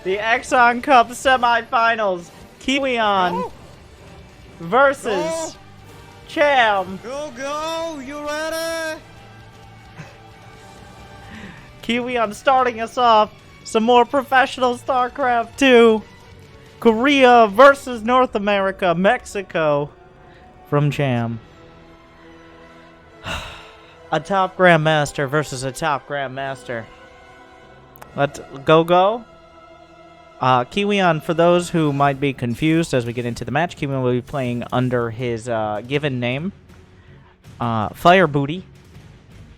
The eXoN Cup semifinals. Kiwian versus Cham. Go! You ready? Kiwian starting us off. Some more professional StarCraft 2. Korea versus North America. Mexico from Cham. A top Grandmaster versus a top Grandmaster. Let's go. Kiwian, for those who might be confused as we get into the match, Kiwian will be playing under his given name, Fire Booty.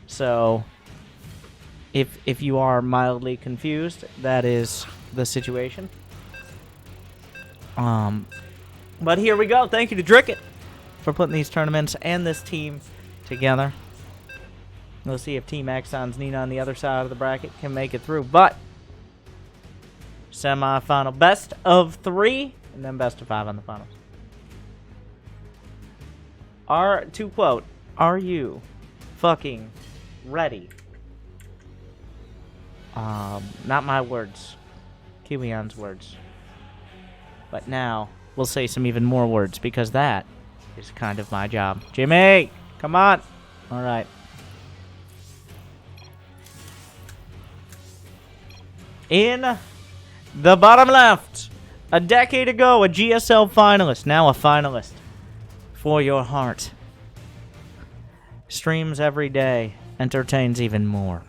So, if you are mildly confused, that is the situation. But here we go. Thank you to Dricket for putting these tournaments and this team together. We'll see if Team eXoN's Nina on the other side of the bracket can make it through. But semi-final, best of 3, and then best of 5 on the finals. To quote, are you fucking ready? Not my words. Kiwian's words. But now, we'll say some even more words, because that is kind of my job. Jimmy! Come on! Alright. In the bottom left, a decade ago, a GSL finalist, now a finalist for your heart. Streams every day, entertains even more.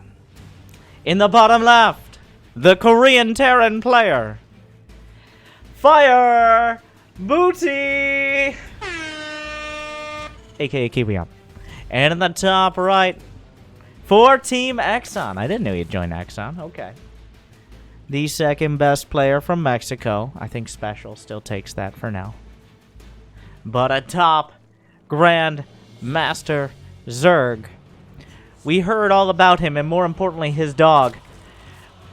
In the bottom left, the Korean Terran player, Fire Booty, aka Kiwian. And in the top right, for Team eXoN. I didn't know you'd join eXoN. Okay. The second best player from Mexico. I think Special still takes that for now. But a top Grand Master Zerg. We heard all about him, and more importantly, his dog.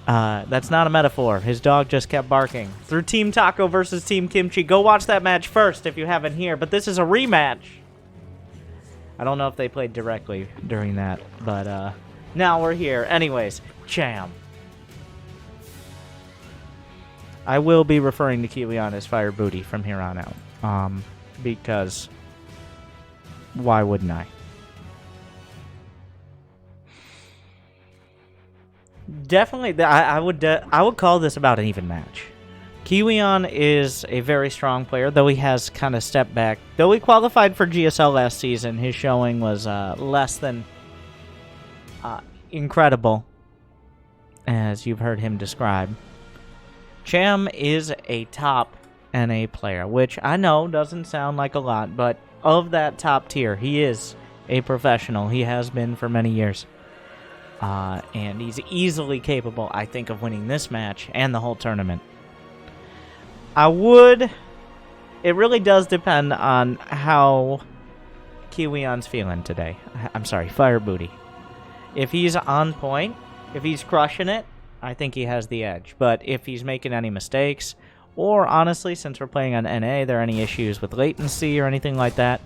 That's not a metaphor. His dog just kept barking. Through Team Taco versus Team Kimchi. Go watch that match first if you haven't here. But this is a rematch. I don't know if they played directly during that. But now we're here. Anyways, Cham. I will be referring to Kiwian as Fire Booty from here on out. Because why wouldn't I? Definitely, I would call this about an even match. Kiwian is a very strong player, though he has kind of stepped back. Though he qualified for GSL last season, his showing was less than incredible, as you've heard him describe. Cham is a top NA player, which I know doesn't sound like a lot, but of that top tier, he is a professional. He has been for many years. And he's easily capable, I think, of winning this match and the whole tournament. It really does depend on how Kiwian's feeling today. I'm sorry, Fire Booty. If he's on point, if he's crushing it, I think he has the edge. But if he's making any mistakes, or honestly, since we're playing on NA, there are any issues with latency or anything like that,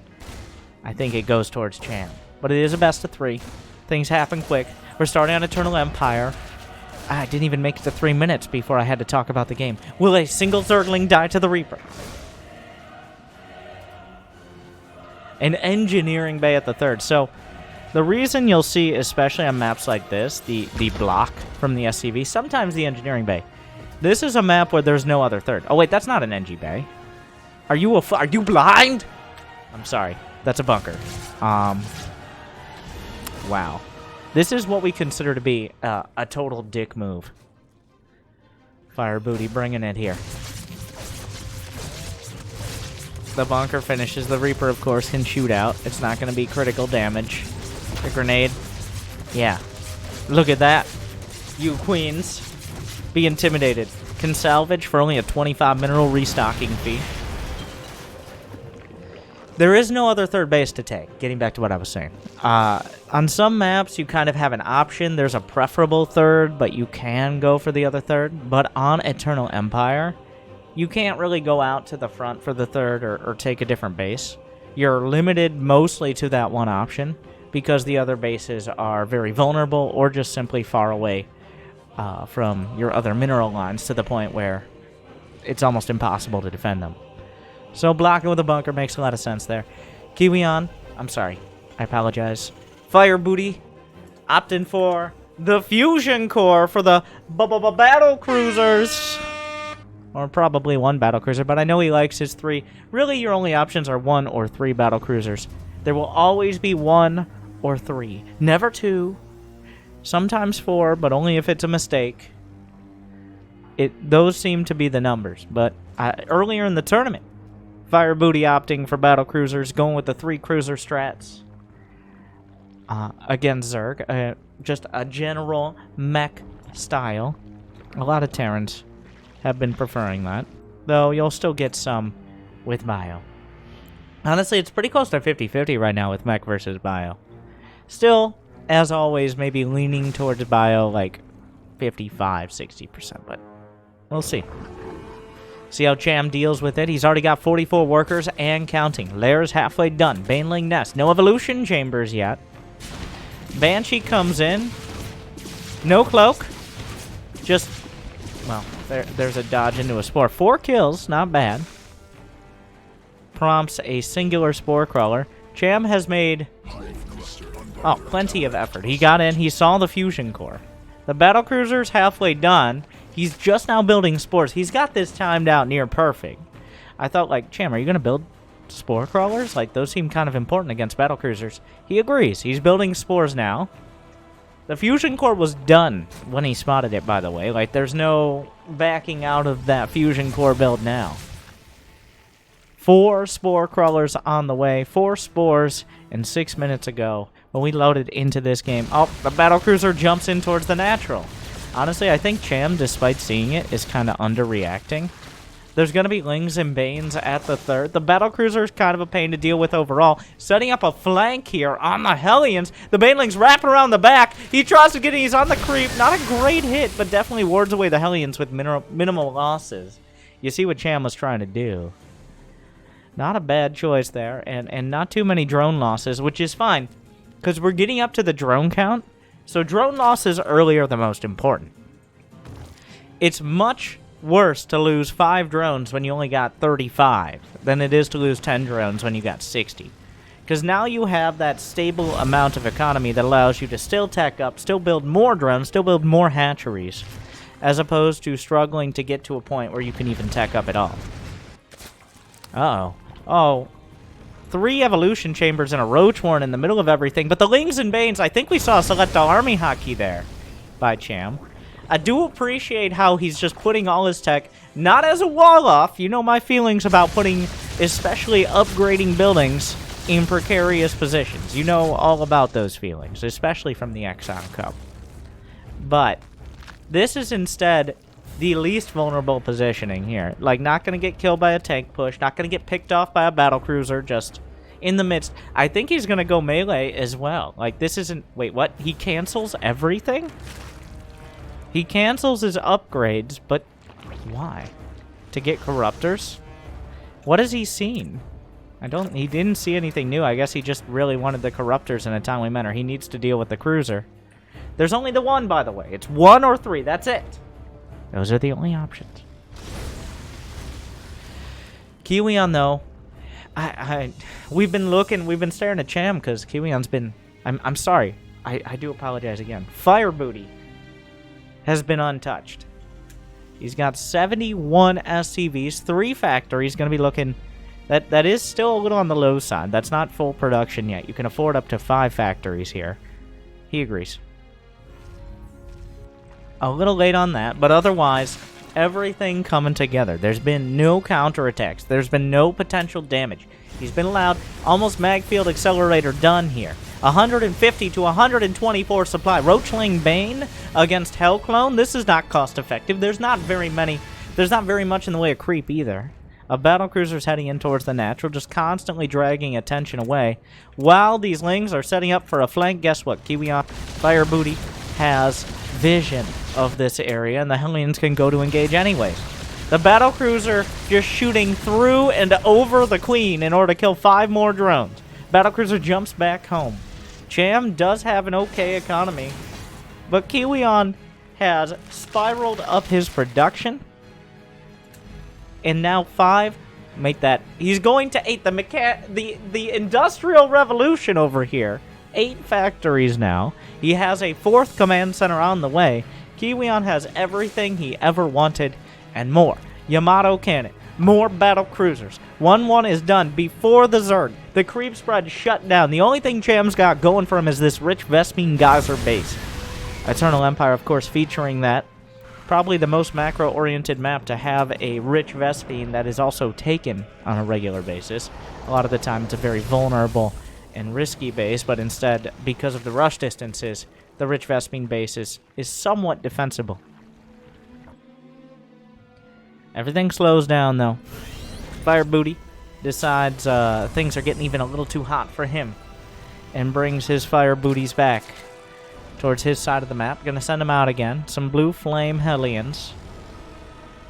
I think it goes towards Cham. But it is a best of 3. Things happen quick. We're starting on Eternal Empire. I didn't even make it to 3 minutes before I had to talk about the game. Will a single Zergling die to the Reaper? An engineering bay at the 3rd. So, the reason you'll see, especially on maps like this, the block from the SCV, sometimes the engineering bay. This is a map where there's no other 3rd. Oh wait, that's not an NG bay. Are you blind? I'm sorry. That's a bunker. Wow. This is what we consider to be a total dick move. Fire Booty bringing it here. The bunker finishes. The Reaper, of course, can shoot out. It's not going to be critical damage. The grenade. Yeah. Look at that. You queens. Be intimidated. Can salvage for only a 25 mineral restocking fee. There is no other 3rd base to take, getting back to what I was saying. On some maps, you kind of have an option. There's a preferable 3rd, but you can go for the other 3rd. But on Eternal Empire, you can't really go out to the front for the 3rd or take a different base. You're limited mostly to that one option because the other bases are very vulnerable or just simply far away from your other mineral lines to the point where it's almost impossible to defend them. So blocking with a bunker makes a lot of sense there. Kiwian, I'm sorry, I apologize. Fire Booty, opting for the fusion core for the battle cruisers. Or probably one battle cruiser, but I know he likes his 3. Really, your only options are 1 or 3 battle cruisers. There will always be 1 or 3. Never 2. Sometimes 4, but only if it's a mistake. Those seem to be the numbers. But earlier in the tournament, Fire Booty opting for battle cruisers, going with the 3 cruiser strats against Zerg. Just a general mech style. A lot of Terrans have been preferring that, though you'll still get some with bio. Honestly, it's pretty close to 50-50 right now with mech versus bio. Still, as always, maybe leaning towards bio like 55-60%, but we'll see. See how Cham deals with it. He's already got 44 workers and counting. Lair's halfway done. Baneling nest. No evolution chambers yet. Banshee comes in. No cloak. Just, well, there's a dodge into a spore. 4 kills, not bad. Prompts a singular spore crawler. Cham has made, plenty of effort. He got in, he saw the fusion core. The battlecruiser's halfway done. He's just now building spores. He's got this timed out near perfect. I thought, like, Cham, are you going to build spore crawlers? Like, those seem kind of important against battlecruisers. He agrees. He's building spores now. The fusion core was done when he spotted it, by the way. Like, there's no backing out of that fusion core build now. 4 spore crawlers on the way. 4 spores and 6 minutes ago when we loaded into this game. Oh, the battlecruiser jumps in towards the natural. Honestly, I think Cham, despite seeing it, is kind of underreacting. There's going to be Lings and Banes at the 3rd. The battlecruiser is kind of a pain to deal with overall. Setting up a flank here on the Hellions. The Banelings wrap around the back. He tries to get in. He's on the creep. Not a great hit, but definitely wards away the Hellions with minimal losses. You see what Cham was trying to do. Not a bad choice there, and not too many drone losses, which is fine, because we're getting up to the drone count. So drone losses early are the most important. It's much worse to lose 5 drones when you only got 35 than it is to lose 10 drones when you got 60. Because now you have that stable amount of economy that allows you to still tech up, still build more drones, still build more hatcheries, as opposed to struggling to get to a point where you can even tech up at all. Uh-oh. Oh. 3 evolution chambers and a roach warren in the middle of everything, but the Lings and Banes, I think we saw a select army hockey there by Cham. I do appreciate how he's just putting all his tech, not as a wall-off. You know my feelings about putting, especially upgrading buildings in precarious positions. You know all about those feelings, especially from the eXoN Cup. But this is instead the least vulnerable positioning here. Like, not going to get killed by a tank push, not going to get picked off by a battlecruiser, just in the midst. I think he's going to go melee as well. Like, this isn't... Wait, what? He cancels everything? He cancels his upgrades, but why? To get corruptors? What has he seen? He didn't see anything new. I guess he just really wanted the corruptors in a timely manner. He needs to deal with the cruiser. There's only the 1, by the way. It's 1 or 3. That's it. Those are the only options. Kiwian, though, we've been staring at Cham because Kiwian's been... I'm sorry. I do apologize again. Fire Booty has been untouched. He's got 71 SCVs, 3 factories. Going to be looking... That is still a little on the low side. That's not full production yet. You can afford up to 5 factories here. He agrees. A little late on that, but otherwise, everything coming together. There's been no counterattacks. There's been no potential damage. He's been allowed almost magfield accelerator done here. 150 to 124 supply. Roachling Bane against Hellclone. This is not cost effective. There's not very much in the way of creep either. A battlecruiser's heading in towards the natural, just constantly dragging attention away. While these Lings are setting up for a flank, guess what? Kiwian Fire Booty has vision of this area, and the Hellions can go to engage anyway. The battlecruiser just shooting through and over the Queen in order to kill 5 more drones. Battlecruiser jumps back home. Cham does have an okay economy, but Kiwian has spiraled up his production. And now 5, make that. He's going to 8. The Industrial Revolution over here. 8 factories now. He has a 4th command center on the way. Kiwian has everything he ever wanted and more. Yamato cannon. More battle cruisers. 1-1 is done before the Zerg. The creep spread shut down. The only thing Cham's got going for him is this rich Vespene geyser base. Eternal Empire, of course, featuring that. Probably the most macro-oriented map to have a rich Vespene that is also taken on a regular basis. A lot of the time it's a very vulnerable and risky base, but instead, because of the rush distances, the rich Vespene base is somewhat defensible. Everything slows down, though. Fire Booty decides things are getting even a little too hot for him and brings his Fire Booties back towards his side of the map. Gonna send him out again. Some Blue Flame Hellions.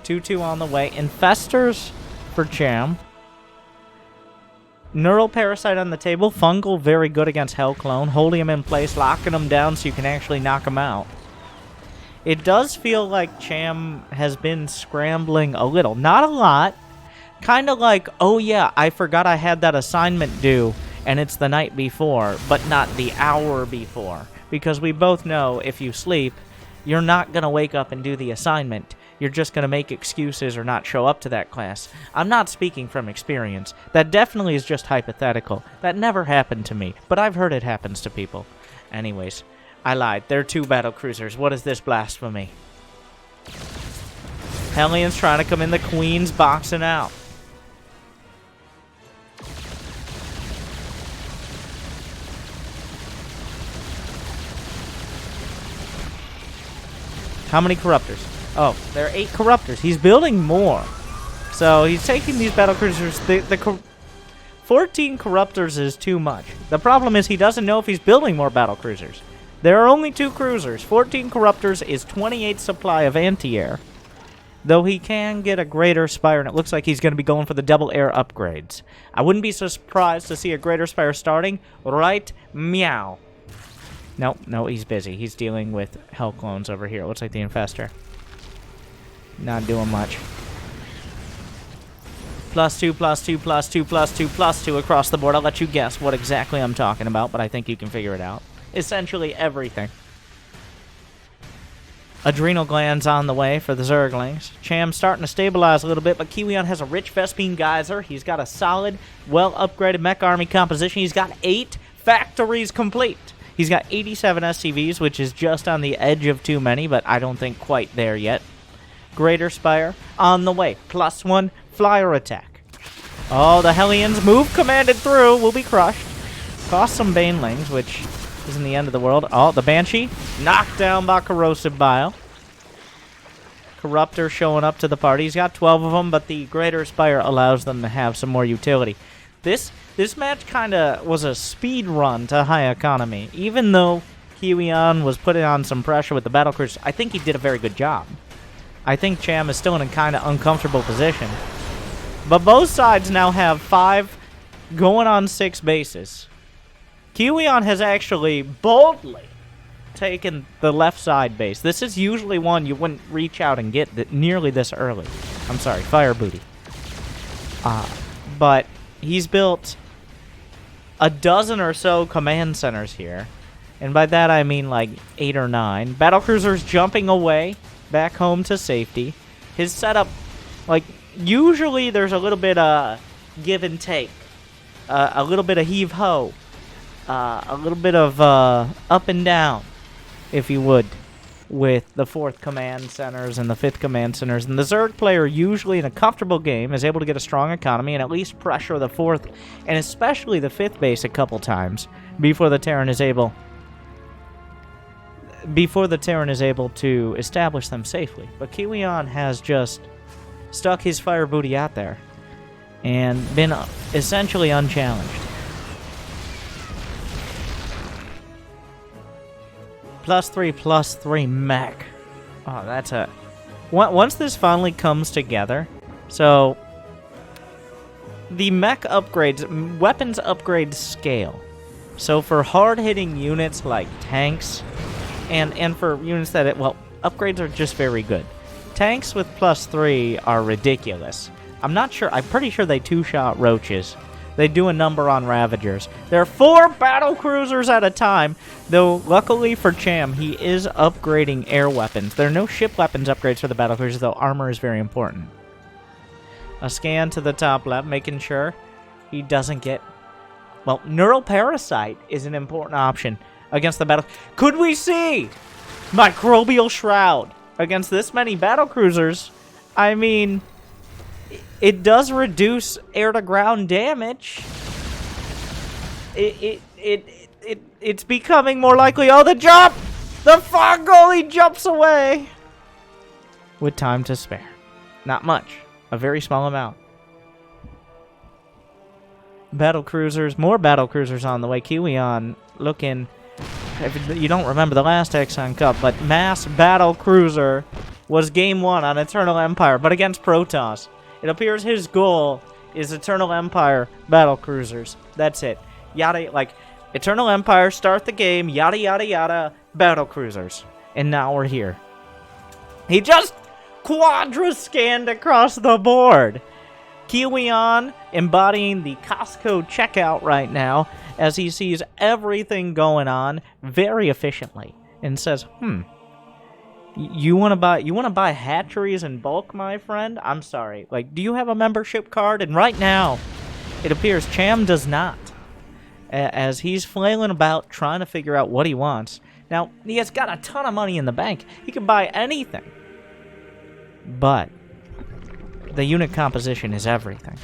2-2 on the way. Infestors for Cham. Neural Parasite on the table. Fungal, very good against Hell Clone. Holding him in place, locking him down so you can actually knock him out. It does feel like Cham has been scrambling a little. Not a lot. Kind of like, oh yeah, I forgot I had that assignment due, and it's the night before, but not the hour before. Because we both know if you sleep, you're not going to wake up and do the assignment. You're just going to make excuses or not show up to that class. I'm not speaking from experience. That definitely is just hypothetical. That never happened to me, but I've heard it happens to people. Anyways, I lied. They're 2 battlecruisers. What is this blasphemy? Hellions trying to come in. The Queen's boxing out. How many Corruptors? Oh, there are 8 Corruptors. He's building more. So he's taking these battlecruisers. The 14 Corruptors is too much. The problem is he doesn't know if he's building more battlecruisers. There are only 2 cruisers. 14 Corruptors is 28 supply of anti-air. Though he can get a Greater Spire, and it looks like he's going to be going for the double air upgrades. I wouldn't be so surprised to see a Greater Spire starting right meow. No, he's busy. He's dealing with Hell Clones over here. Looks like the Infestor. Not doing much. +2, +2, +2, +2, +2 across the board. I'll let you guess what exactly I'm talking about, but I think you can figure it out. Essentially everything. Adrenal glands on the way for the Zerglings. Cham's starting to stabilize a little bit, but Kiwian has a rich Vespene geyser. He's got a solid, well-upgraded mech army composition. He's got 8 factories complete. He's got 87 SCVs, which is just on the edge of too many, but I don't think quite there yet. Greater Spire on the way. +1 flyer attack. Oh, the Hellions move commanded through. Will be crushed. Cost some Banelings, which isn't the end of the world. Oh, the Banshee knocked down by Corrosive Bile. Corruptor showing up to the party. He's got 12 of them, but the Greater Spire allows them to have some more utility. This match kind of was a speed run to high economy. Even though Kiwian was putting on some pressure with the battlecruisers, I think he did a very good job. I think Cham is still in a kind of uncomfortable position. But both sides now have 5 going on 6 bases. Kiwian has actually boldly taken the left side base. This is usually one you wouldn't reach out and get nearly this early. I'm sorry, Fire Booty. But he's built a dozen or so command centers here. And by that I mean like 8 or 9. Battlecruisers jumping away back home to safety. His setup, like, usually there's a little bit of give and take. A little bit of heave-ho. A little bit of up and down, if you would, with the 4th command centers and the 5th command centers. And the Zerg player, usually in a comfortable game, is able to get a strong economy and at least pressure the 4th and especially the 5th base a couple times before the Terran is able to establish them safely. But Kiwian has just stuck his Fire Booty out there and been essentially unchallenged. +3/+3 mech. Oh, that's a... Once this finally comes together, so the mech upgrades, weapons upgrades scale. So for hard-hitting units like tanks, and for units that, upgrades are just very good. Tanks with +3 are ridiculous. I'm not sure. I'm pretty sure they two-shot roaches. They do a number on Ravagers. There are 4 battle cruisers at a time, though luckily for Cham, he is upgrading air weapons. There are no ship weapons upgrades for the battle cruisers, though armor is very important. A scan to the top left, making sure he doesn't get... Well, Neural Parasite is an important option against the battle... Could we see Microbial Shroud against this many battle cruisers? I mean... It does reduce air-to-ground damage. It's becoming more likely. Oh, the jump! The fog goalie jumps away! With time to spare. Not much. A very small amount. Battle cruisers. More battle cruisers on the way. Kiwian looking... If you don't remember the last eXoN Cup, but Mass Battle Cruiser was Game 1 on Eternal Empire, but against Protoss. It appears his goal is Eternal Empire battle cruisers. That's it. Yada, like, Eternal Empire, start the game, yada, yada, yada, battle cruisers. And now we're here. He just quadra-scanned across the board. Kiwian embodying the Costco checkout right now as he sees everything going on very efficiently and says, You want to buy hatcheries in bulk, my friend? I'm sorry. Like, do you have a membership card? And right now, it appears Cham does not. As he's flailing about trying to figure out what he wants. Now, he has got a ton of money in the bank. He can buy anything. But the unit composition is everything.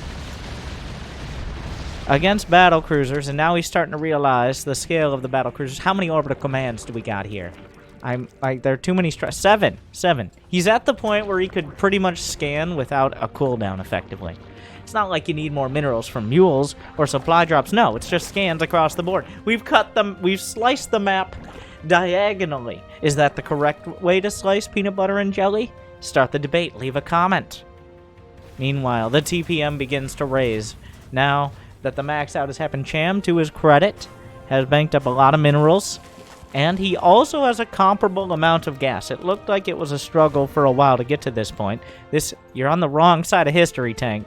Against battle cruisers, and now he's starting to realize the scale of the battle cruisers. How many orbital commands do we got here? There are too many stress. 7. He's at the point where he could pretty much scan without a cooldown effectively. It's not like you need more minerals from mules or supply drops. No, it's just scans across the board. We've sliced the map diagonally. Is that the correct way to slice peanut butter and jelly? Start the debate. Leave a comment. Meanwhile, the TPM begins to raise. Now that the max out has happened, Cham, to his credit, has banked up a lot of minerals. And he also has a comparable amount of gas. It looked like it was a struggle for a while to get to this point. You're on the wrong side of history, tank.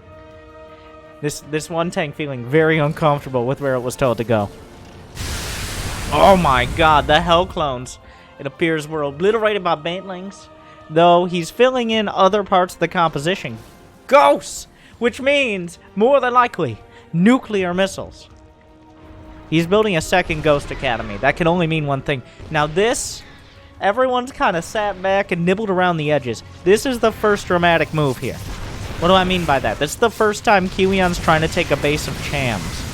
This one tank feeling very uncomfortable with where it was told to go. Oh my god, the Hell Clones. It appears were obliterated by Bantlings, though he's filling in other parts of the composition. Ghosts! Which means, more than likely, nuclear missiles. He's building a second Ghost Academy. That can only mean one thing. Now this, everyone's kind of sat back and nibbled around the edges. This is the first dramatic move here. What do I mean by that? This is the first time Kiwian's trying to take a base of Cham's.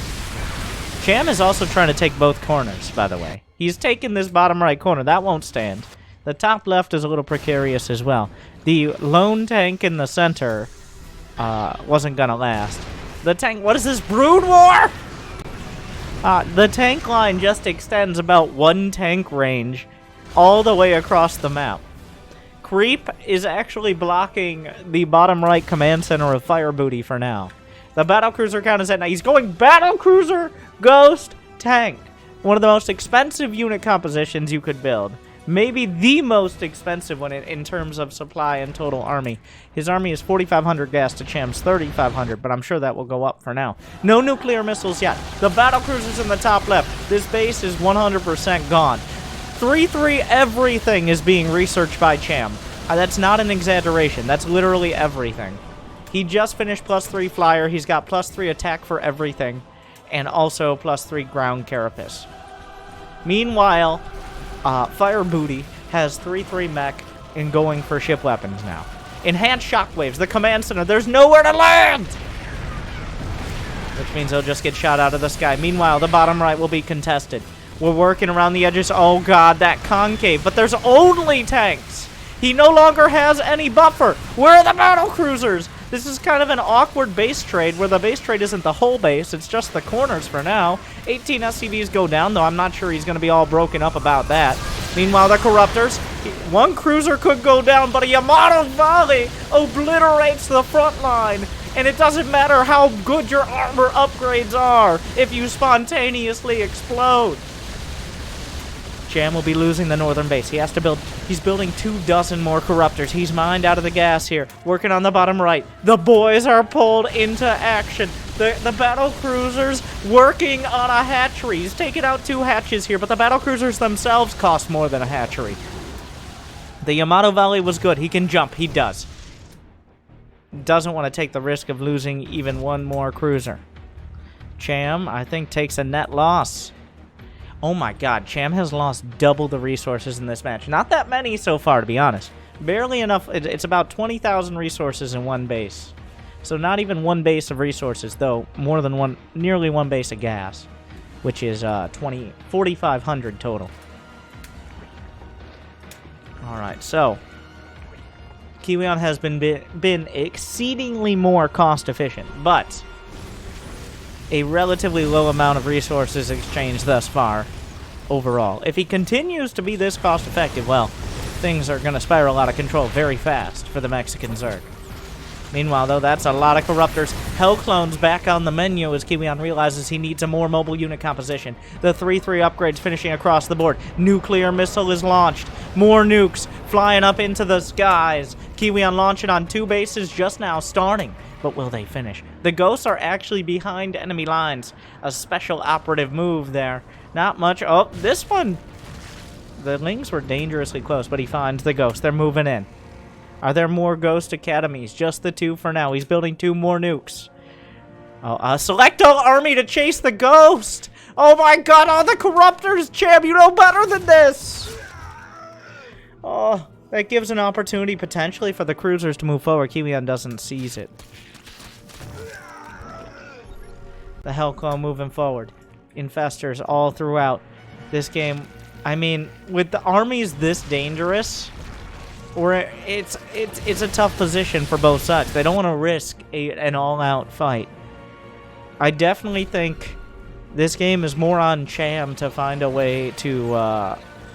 Cham is also trying to take both corners, by the way. He's taking this bottom right corner. That won't stand. The top left is a little precarious as well. The lone tank in the center wasn't going to last. The tank... What is this? Brood War? The tank line just extends about 1 tank range all the way across the map. Creep is actually blocking the bottom right command center of Fire Booty for now. The battlecruiser count is at 9. He's going battlecruiser, ghost, tank. One of the most expensive unit compositions you could build. Maybe the most expensive one in terms of supply and total army. His army is 4,500 gas to Cham's 3,500, but I'm sure that will go up for now. No nuclear missiles yet. The battlecruisers in the top left. This base is 100% gone. 3-3 everything is being researched by Cham. That's not an exaggeration. That's literally everything. He just finished +3 flyer. He's got +3 attack for everything. And also +3 ground carapace. Meanwhile... Fire Booty has 3-3 mech and going for ship weapons now. Enhanced shockwaves, the command center, there's nowhere to land! Which means he'll just get shot out of the sky. Meanwhile, the bottom right will be contested. We're working around the edges. Oh god, that concave, but there's only tanks! He no longer has any buffer! Where are the battle cruisers? This is kind of an awkward base trade where the base trade isn't the whole base, it's just the corners for now. 18 SCVs go down, though I'm not sure he's going to be all broken up about that. Meanwhile, the Corruptors, one cruiser could go down, but a Yamato Volley obliterates the front line. And it doesn't matter how good your armor upgrades are if you spontaneously explode. Cham will be losing the northern base. He has to build... He's building 24 more Corruptors. He's mined out of the gas here. Working on the bottom right. The boys are pulled into action. The battle cruisers working on a hatchery. He's taking out 2 hatches here, but the battle cruisers themselves cost more than a hatchery. The Yamato Valley was good. He can jump. He does. Doesn't want to take the risk of losing even one more cruiser. Cham, I think, takes a net loss. Oh my god, Cham has lost double the resources in this match. Not that many so far, to be honest. Barely enough. It's about 20,000 resources in one base. So not even one base of resources, though more than one, nearly one base of gas, which is 4,500 total. Alright, so Kiwian has been exceedingly more cost efficient, but a relatively low amount of resources exchanged thus far overall. If he continues to be this cost effective, well, things are going to spiral out of control very fast for the Mexican Zerg. Meanwhile, though, that's a lot of Corruptors. Hell Clones back on the menu as Kiwian realizes he needs a more mobile unit composition. The 3-3 upgrades finishing across the board. Nuclear missile is launched. More nukes flying up into the skies. Kiwian launching on 2 bases just now, starting. But will they finish? The Ghosts are actually behind enemy lines. A special operative move there. Not much. Oh, this one. The Lings were dangerously close, but he finds the Ghost. They're moving in. Are there more Ghost Academies? Just the 2 for now. He's building 2 more nukes. Oh, select all army to chase the Ghost! Oh my god, all the Corruptors! Cham, you know better than this! Oh, that gives an opportunity potentially for the cruisers to move forward. Kiwian doesn't seize it. The Hellclaw moving forward. Infestors all throughout this game. I mean, with the armies this dangerous, or it's a tough position for both sides. They don't want to risk an all-out fight. I definitely think this game is more on Cham to find a way to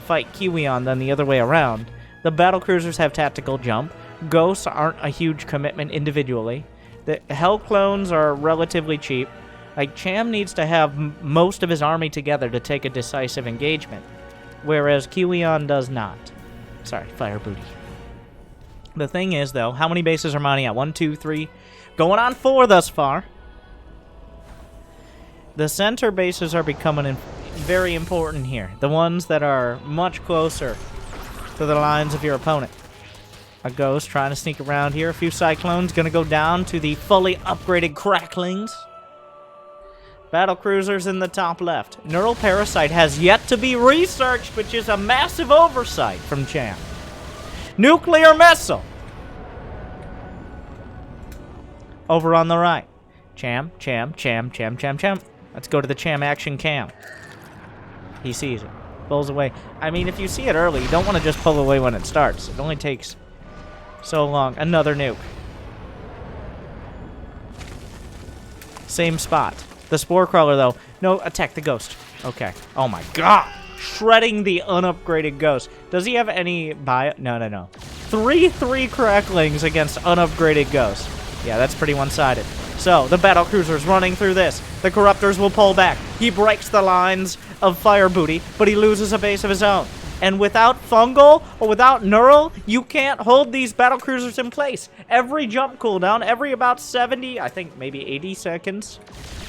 fight Kiwian than the other way around. The battlecruisers have tactical jump. Ghosts aren't a huge commitment individually. The Hell Clones are relatively cheap. Like, Cham needs to have most of his army together to take a decisive engagement, whereas Kiwian does not. Sorry, Fire Booty. The thing is, though, how many bases are mining at? 1, 2, 3. Going on 4 thus far. The center bases are becoming very important here. The ones that are much closer to the lines of your opponent. A Ghost trying to sneak around here. A few Cyclones going to go down to the fully upgraded Cracklings. Battlecruisers in the top left. Neural Parasite has yet to be researched, which is a massive oversight from Cham. Nuclear missile! Over on the right. Cham, Cham, Cham, Cham, Cham, Cham. Let's go to the Cham action cam. He sees it. Pulls away. I mean, if you see it early, you don't want to just pull away when it starts. It only takes so long. Another nuke. Same spot. The Spore Crawler, though. No, attack the Ghost. Okay. Oh my god! Shredding the unupgraded Ghost. Does he have any bio? No. 3-3 Cracklings against unupgraded Ghost. Yeah, that's pretty one-sided. So, the battlecruiser's running through this. The Corruptors will pull back. He breaks the lines of Fire Booty, but he loses a base of his own. And without Fungal or without Neural, you can't hold these battlecruisers in place. Every jump cooldown, every about 70, I think maybe 80 seconds,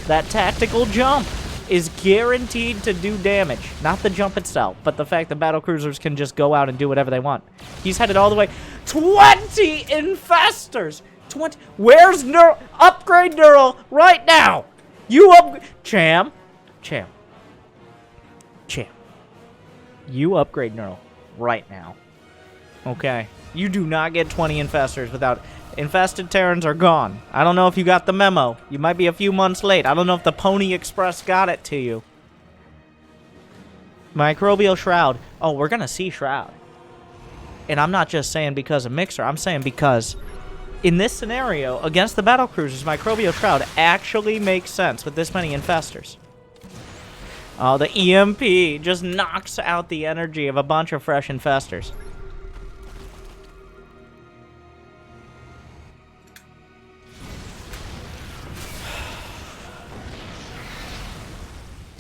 that tactical jump is guaranteed to do damage. Not the jump itself, but the fact that battlecruisers can just go out and do whatever they want. He's headed all the way. 20 Infestors! 20. Where's Neural? Upgrade Neural right now! You Cham. You upgrade Neural right now. Okay. You do not get 20 Infestors without... Infested Terrans are gone. I don't know if you got the memo. You might be a few months late. I don't know if the Pony Express got it to you. Microbial Shroud. Oh, we're going to see Shroud. And I'm not just saying because of Mixer. I'm saying because in this scenario, against the battlecruisers, Microbial Shroud actually makes sense with this many Infestors. Oh, the EMP just knocks out the energy of a bunch of fresh Infestors.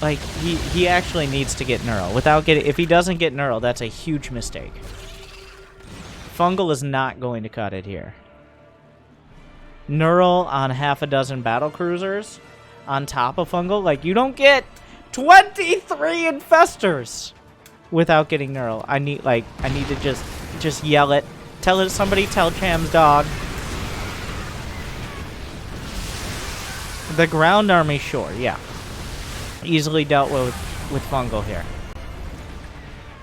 Like, he actually needs to get Neural. If he doesn't get Neural, that's a huge mistake. Fungal is not going to cut it here. Neural on half a dozen battlecruisers on top of Fungal. Like, you don't get 23 infestors without getting Neural. I need to just yell it. Somebody tell Cham's dog. The ground army, sure, yeah. Easily dealt with Fungal here.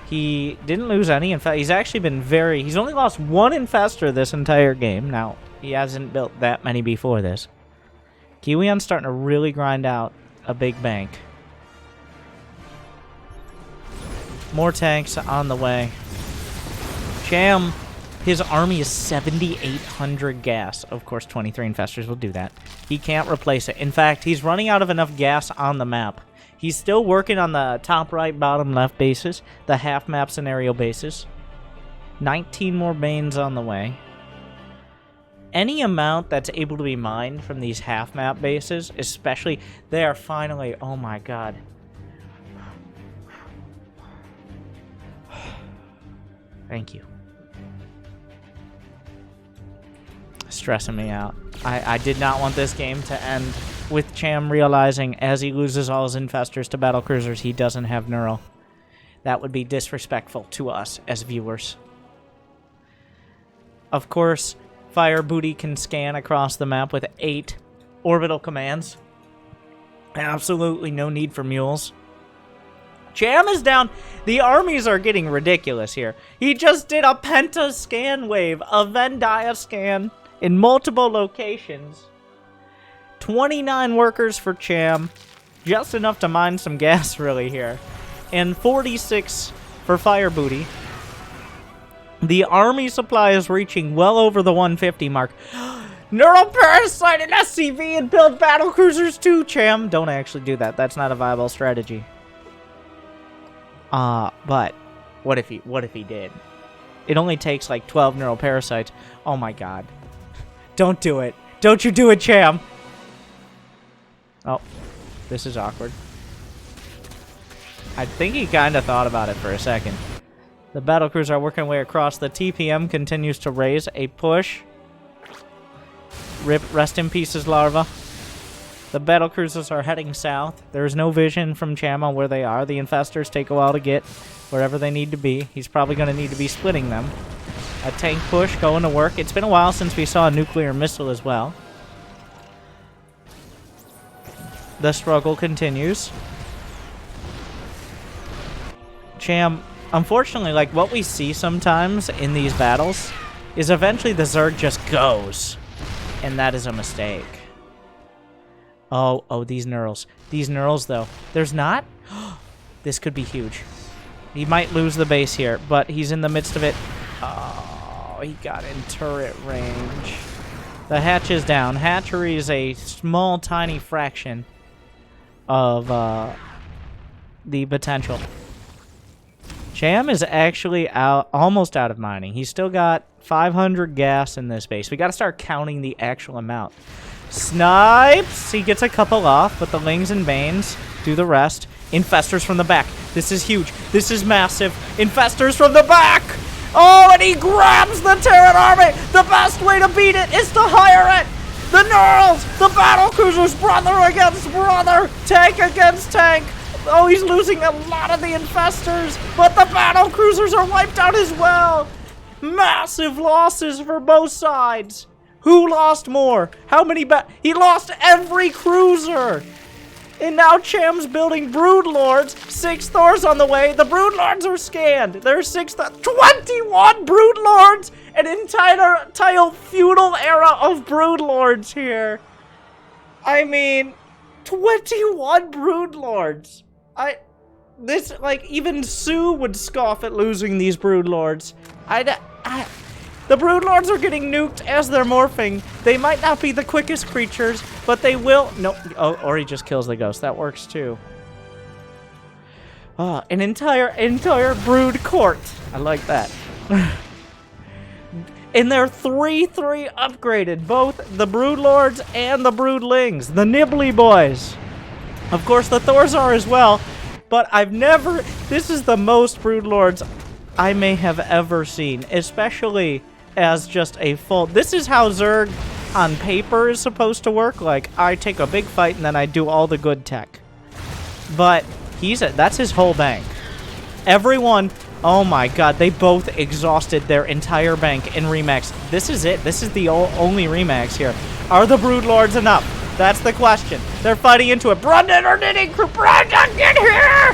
He didn't lose any. In fact, he's actually been he's only lost one infestor this entire game. Now, he hasn't built that many before this. Kiwian's starting to really grind out a big bank. More tanks on the way. Cham, his army is 7,800 gas. Of course, 23 infestors will do that. He can't replace it. In fact, he's running out of enough gas on the map. He's still working on the top right, bottom left bases, the half map scenario bases. 19 more Banes on the way. Any amount that's able to be mined from these half map bases, especially, they are finally, oh my god. Thank you. Stressing me out. I did not want this game to end with Cham realizing as he loses all his infestors to battlecruisers, he doesn't have Neural. That would be disrespectful to us as viewers. Of course, Fire Booty can scan across the map with 8 orbital commands. Absolutely no need for mules. Cham is down. The armies are getting ridiculous here. He just did a penta scan wave, a Venn dia scan in multiple locations. 29 workers for Cham. Just enough to mine some gas really here. And 46 for Fire Booty. The army supply is reaching well over the 150 mark. Neural Parasite and SCV and build battlecruisers too, Cham. Don't actually do that. That's not a viable strategy. But what if he did? It only takes like 12 Neural Parasites. Oh my god. Don't do it. Don't you do it, Cham. Oh, this is awkward. I think he kind of thought about it for a second. The battlecruisers are working their way across. The TPM continues to raise a push. Rest in pieces, larva. The battlecruisers are heading south. There is no vision from Cham on where they are. The infestors take a while to get wherever they need to be. He's probably going to need to be splitting them. A tank push going to work. It's been a while since we saw a nuclear missile as well. The struggle continues. Cham, unfortunately, like what we see sometimes in these battles is eventually the Zerg just goes. And that is a mistake. Oh, these Neurals. These Neurals, though. There's not? This could be huge. He might lose the base here, but he's in the midst of it. Oh, he got in turret range. The hatch is down. Hatchery is a small, tiny fraction of the potential. Cham is actually almost out of mining. He's still got 500 gas in this base. We got to start counting the actual amount. Snipes! He gets a couple off, but the Lings and Banes do the rest. Infestors from the back. This is huge. This is massive. Infestors from the back! Oh, and he grabs the Terran army! The best way to beat it is to hire it! The Neurals! The battlecruisers, brother against brother! Tank against tank! Oh, he's losing a lot of the infestors, but the battlecruisers are wiped out as well! Massive losses for both sides! Who lost more? How many he lost every cruiser! And now Cham's building Broodlords. 6 Thors on the way. The Broodlords are scanned. There's 21 Broodlords! An entire feudal era of Broodlords here. I mean, 21 Broodlords. Even Sue would scoff at losing these Broodlords. The Broodlords are getting nuked as they're morphing. They might not be the quickest creatures, but they will. No, or he just kills the ghost. That works too. An entire brood court. I like that. And they're 3-3 upgraded, both the Broodlords and the Broodlings, the Nibbly boys. Of course, the Thors are as well, but I've never... This is the most Broodlords I may have ever seen, especially as just a full... This is how Zerg on paper is supposed to work. Like, I take a big fight and then I do all the good tech. But that's his whole bank. Everyone... Oh my god, they both exhausted their entire bank in Remax. This is it. This is the only Remax here. Are the Broodlords enough? That's the question. They're fighting into it. Brendan or knitting crew. Brendan, get here!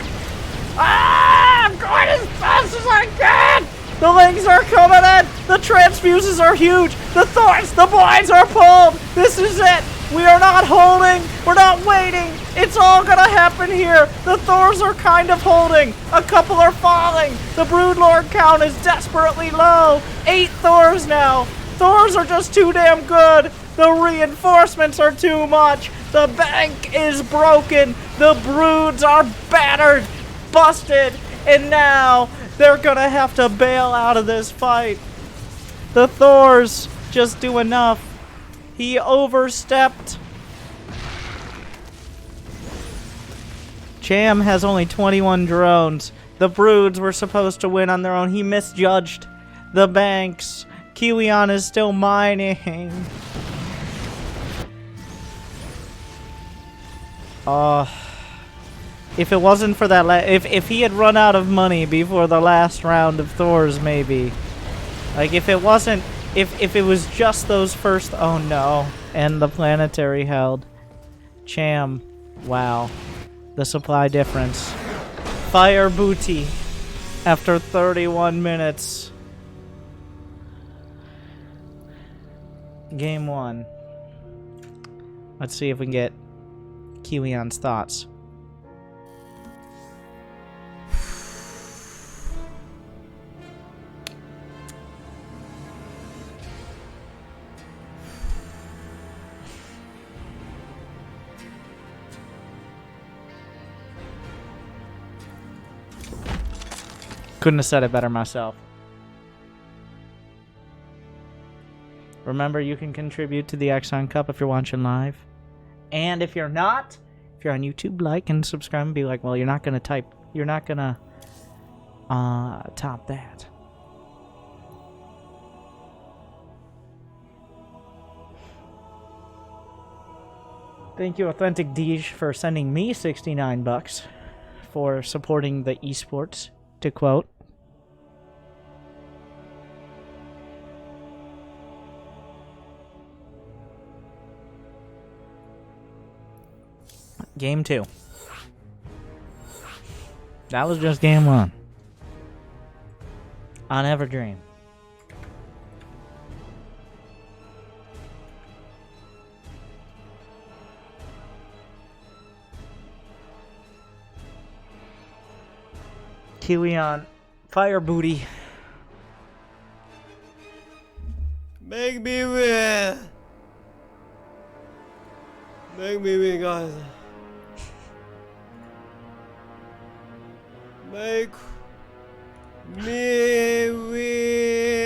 Ah! I'm going as fast as I can! The Lings are coming in! The transfuses are huge! The Thors, the blinds are pulled! This is it! We are not holding! We're not waiting! It's all gonna happen here! The Thors are kind of holding! A couple are falling! The Broodlord count is desperately low! 8 Thors now! Thors are just too damn good! The reinforcements are too much! The bank is broken! The Broods are battered! Busted! And now they're gonna have to bail out of this fight! The Thors just do enough. He overstepped. Cham has only 21 drones. The Broods were supposed to win on their own. He misjudged the banks. Kiwian is still mining. If it wasn't for that, if he had run out of money before the last round of Thors, maybe. Like, if it wasn't, if it was just those first, oh no. And the planetary held. Cham, wow. The supply difference. Fire booty after 31 minutes. Game 1. Let's see if we can get Kiwian's thoughts. Couldn't have said it better myself. Remember, you can contribute to the eXoN Cup if you're watching live. And if you're not, if you're on YouTube, like and subscribe and be like, well, you're not gonna top that. Thank you, Authentic Deej, for sending me 69 bucks for supporting the esports, to quote. Game 2. That was just game 1. On Everdream. Kiwian, fire booty. Make me win! Make me win, guys. Make me win!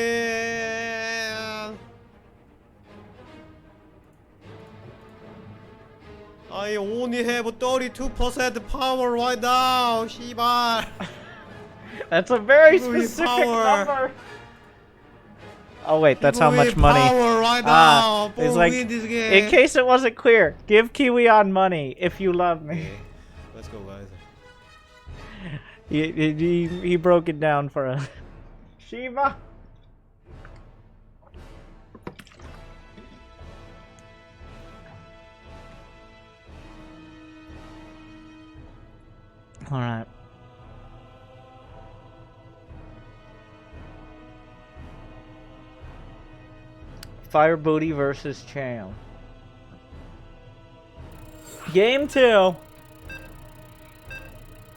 I only have 32% power right now, Shiba! That's a very specific number. Oh wait, that's how much money. Power right now. It's like, win this game. in case it wasn't clear, give Kiwian money if you love me. Okay. Let's go, guys. He broke it down for us. Shiva. All right. Fire Booty versus Cham. Game 2.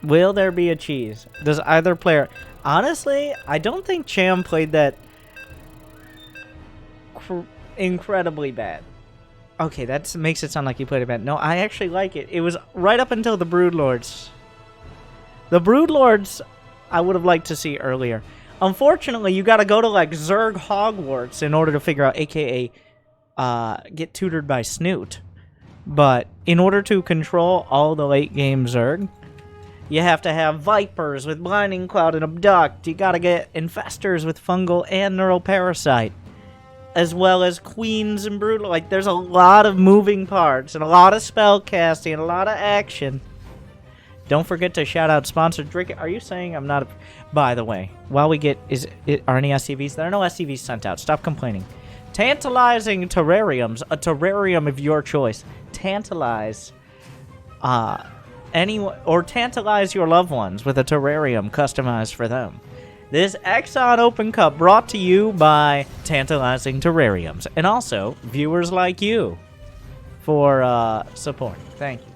Will there be a cheese? Does either player... Honestly, I don't think Cham played that incredibly bad. Okay, that makes it sound like he played it bad. No, I actually like it. It was right up until the Broodlords. The Broodlords, I would have liked to see earlier. Unfortunately, you gotta go to, like, Zerg Hogwarts in order to figure out, aka, get tutored by Snoot. But in order to control all the late game Zerg, you have to have Vipers with Blinding Cloud and Abduct. You gotta get Infestors with Fungal and Neural Parasite. As well as Queens and Brutal. Like, there's a lot of moving parts and a lot of spell casting and a lot of action. Don't forget to shout out sponsored drink. Are you saying I'm not a... By the way, while we get... Are any SCVs? There are no SCVs sent out. Stop complaining. Tantalizing terrariums. A terrarium of your choice. Tantalize... anyone... Or tantalize your loved ones with a terrarium customized for them. This eXoN Open Cup brought to you by Tantalizing Terrariums. And also, viewers like you for support. Thank you.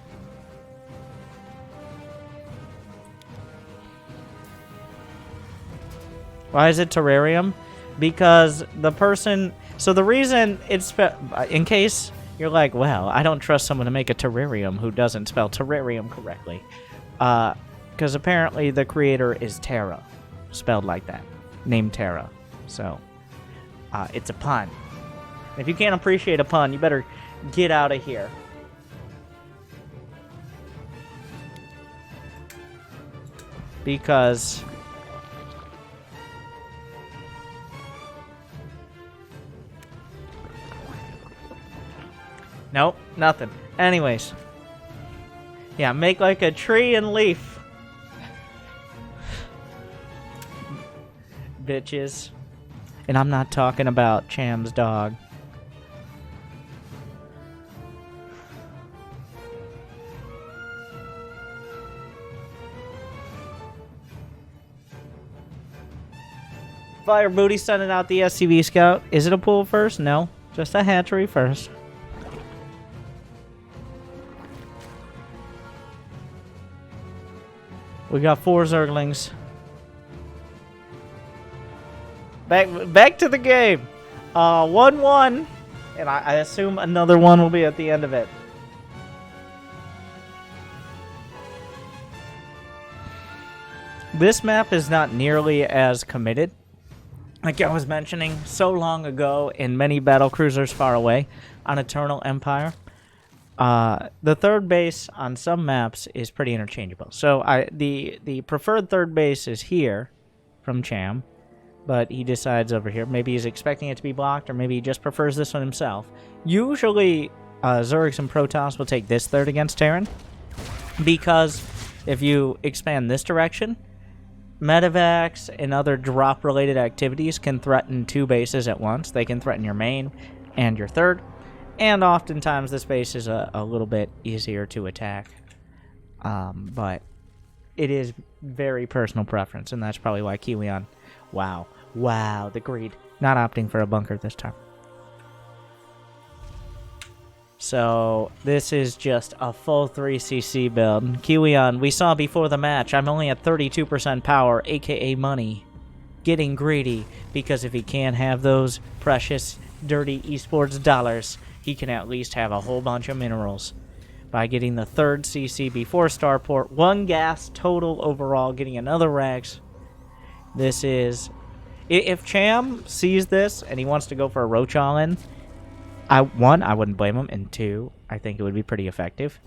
Why is it terrarium? Because the person... So the reason it's... In case you're like, well, I don't trust someone to make a terrarium who doesn't spell terrarium correctly. Because apparently the creator is Terra. Spelled like that. Named Terra. So, it's a pun. If you can't appreciate a pun, you better get out of here. Because... Nope, nothing. Anyways. Yeah, make like a tree and leaf. Bitches. And I'm not talking about Cham's dog. Fire Booty sending out the SCV Scout. Is it a pool first? No. Just a hatchery first. We got 4 Zerglings. Back to the game. 1-1. And I assume another one will be at the end of it. This map is not nearly as committed. Like I was mentioning so long ago in many battlecruisers far away on Eternal Empire. The third base on some maps is pretty interchangeable. So the preferred third base is here from Cham, but he decides over here. Maybe he's expecting it to be blocked, or maybe he just prefers this one himself. Usually, Zergs and Protoss will take this third against Terran, because if you expand this direction, medevacs and other drop-related activities can threaten 2 bases at once. They can threaten your main and your third. And oftentimes this base is a little bit easier to attack. But it is very personal preference, and that's probably why Kiwian... Wow, the greed. Not opting for a bunker this time. So, this is just a full 3cc build. Kiwian, we saw before the match, I'm only at 32% power, aka money. Getting greedy, because if he can't have those precious, dirty esports dollars... he can at least have a whole bunch of minerals by getting the 3rd CC before Starport. 1 gas total overall, getting another Rags. This is... If Cham sees this and he wants to go for a Roach all-in, I wouldn't blame him, and 2, I think it would be pretty effective.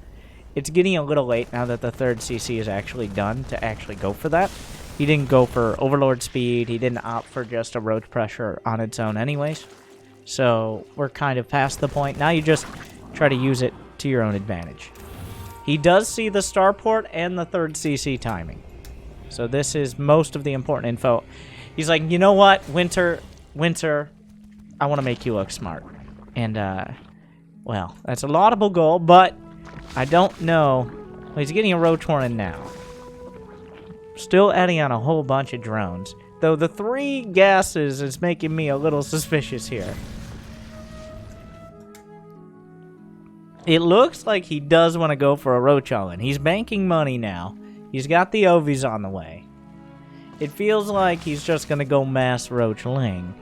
It's getting a little late now that the 3rd CC is actually done to actually go for that. He didn't go for Overlord speed. He didn't opt for just a Roach pressure on its own anyways. So, we're kind of past the point. Now you just try to use it to your own advantage. He does see the Starport and the 3rd CC timing. So this is most of the important info. He's like, you know what, Winter, I want to make you look smart. And, well, that's a laudable goal, but I don't know. Well, he's getting a Roach Warren now. Still adding on a whole bunch of drones. Though the 3 gases is making me a little suspicious here. It looks like he does want to go for a Roach all-in. He's banking money now. He's got the Ovies on the way. It feels like he's just going to go mass Roach Ling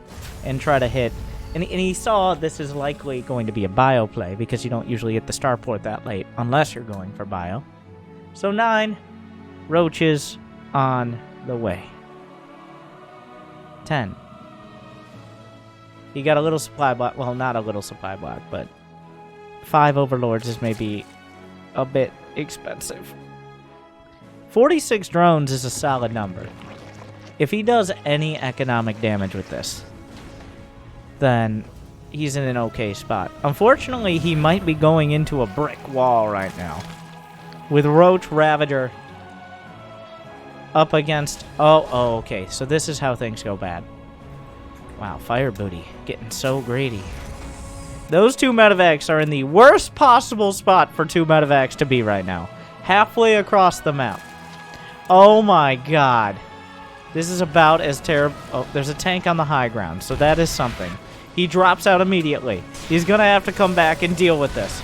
and try to hit. And he saw this is likely going to be a bio play because you don't usually hit the Starport that late unless you're going for bio. So 9 Roaches on the way. 10. He got a little supply block. Well, not a little supply block, but 5 overlords is maybe a bit expensive. 46 drones is a solid number. If he does any economic damage with this, then he's in an okay spot. Unfortunately, he might be going into a brick wall right now. With Roach Ravager up against... Oh, okay. So this is how things go bad. Wow, Fire Booty getting so greedy. Those two medevacs are in the worst possible spot for two medevacs to be right now. Halfway across the map. Oh my god. This is about as terrible... Oh, there's a tank on the high ground, so that is something. He drops out immediately. He's gonna have to come back and deal with this.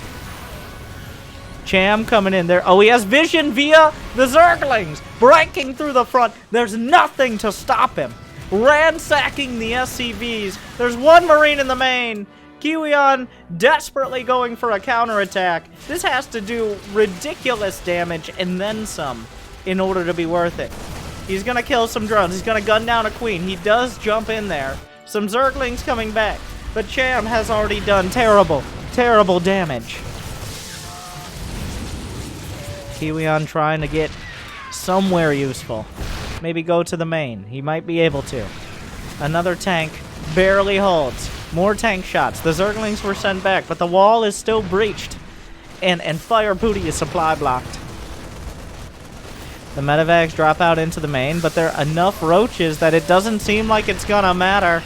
Cham coming in there. Oh, he has vision via the Zerglings. Breaking through the front. There's nothing to stop him. Ransacking the SCVs. There's one Marine in the main. Kiwian desperately going for a counterattack. This has to do ridiculous damage and then some in order to be worth it. He's gonna kill some drones. He's gonna gun down a queen. He does jump in there. Some Zerglings coming back. But Cham has already done terrible, terrible damage. Kiwian trying to get somewhere useful. Maybe go to the main. He might be able to. Another tank barely holds. More tank shots. The Zerglings were sent back, but the wall is still breached. And Fire Booty is supply blocked. The medevacs drop out into the main, but there are enough roaches that it doesn't seem like it's gonna matter.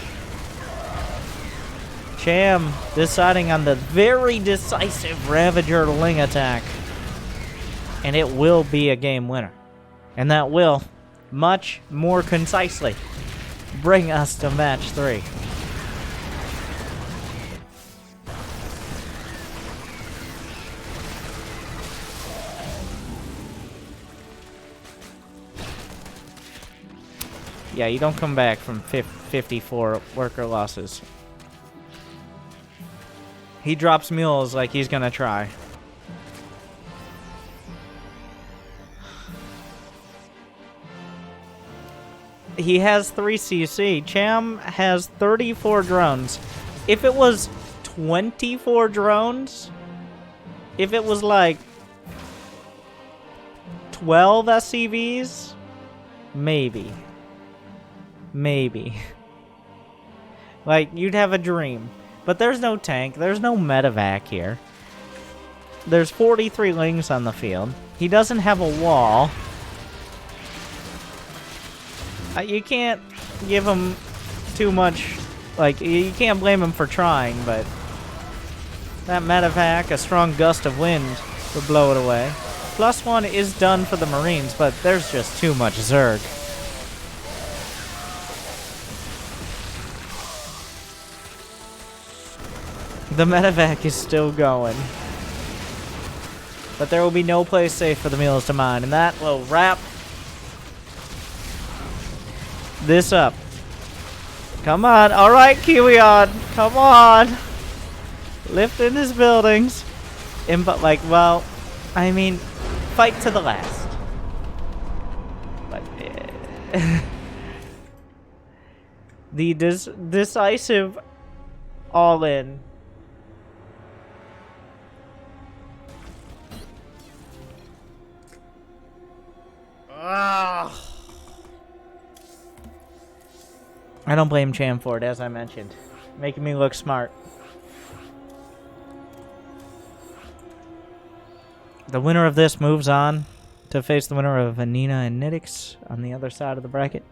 Cham deciding on the very decisive Ravager Ling attack. And it will be a game winner. And that will, much more concisely, bring us to match 3. Yeah, you don't come back from 54 worker losses. He drops mules like he's gonna try. He has 3 CC. Cham has 34 drones. If it was 24 drones, if it was like 12 SCVs, maybe. Maybe. Like, you'd have a dream. But there's no tank. There's no medevac here. There's 43 Lings on the field. He doesn't have a wall. You can't give him too much... Like, you can't blame him for trying, but... That medevac, a strong gust of wind, would blow it away. +1 is done for the Marines, but there's just too much Zerg. The medevac is still going. But there will be no place safe for the mules to mine, and that will wrap this up. Come on. Alright, Kiwian. Come on. Lifting his buildings. But, like, well, I mean, fight to the last. But, the decisive all-in. I don't blame Cham for it, as I mentioned. Making me look smart. The winner of this moves on to face the winner of Anina and Nidix on the other side of the bracket.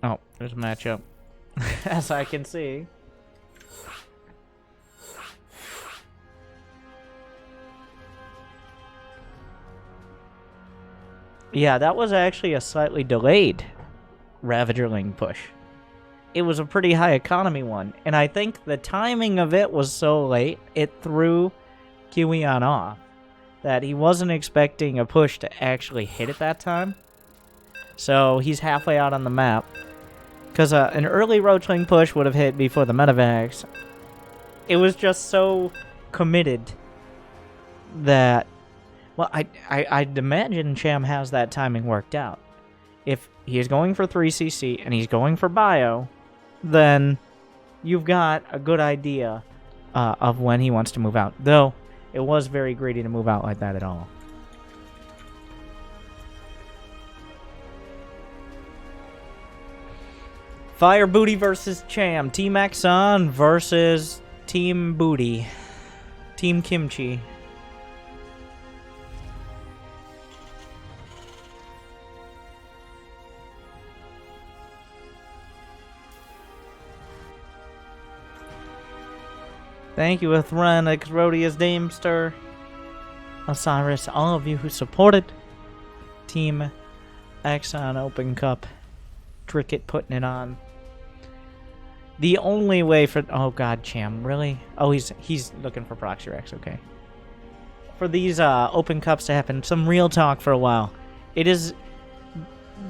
Oh, there's a matchup. As I can see. Yeah, that was actually a slightly delayed Ravagerling push. It was a pretty high economy one, and I think the timing of it was so late, it threw Kiwian off, that he wasn't expecting a push to actually hit at that time. So he's halfway out on the map. Because an early Roachling push would have hit before the medevacs. It was just so committed that... Well, I'd imagine Cham has that timing worked out. If he is going for 3cc and he's going for bio, then you've got a good idea of when he wants to move out. Though, it was very greedy to move out like that at all. Fire Booty versus Cham. Team eXoN versus Team Booty. Team Kimchi. Thank you, Athran, Exrodius, Damester, Osiris, all of you who supported Team eXoN Open Cup. Tricket putting it on. The only way for... Oh, God, Cham, really? Oh, he's looking for Proxy Rex, okay. For these Open Cups to happen, some real talk for a while. It is,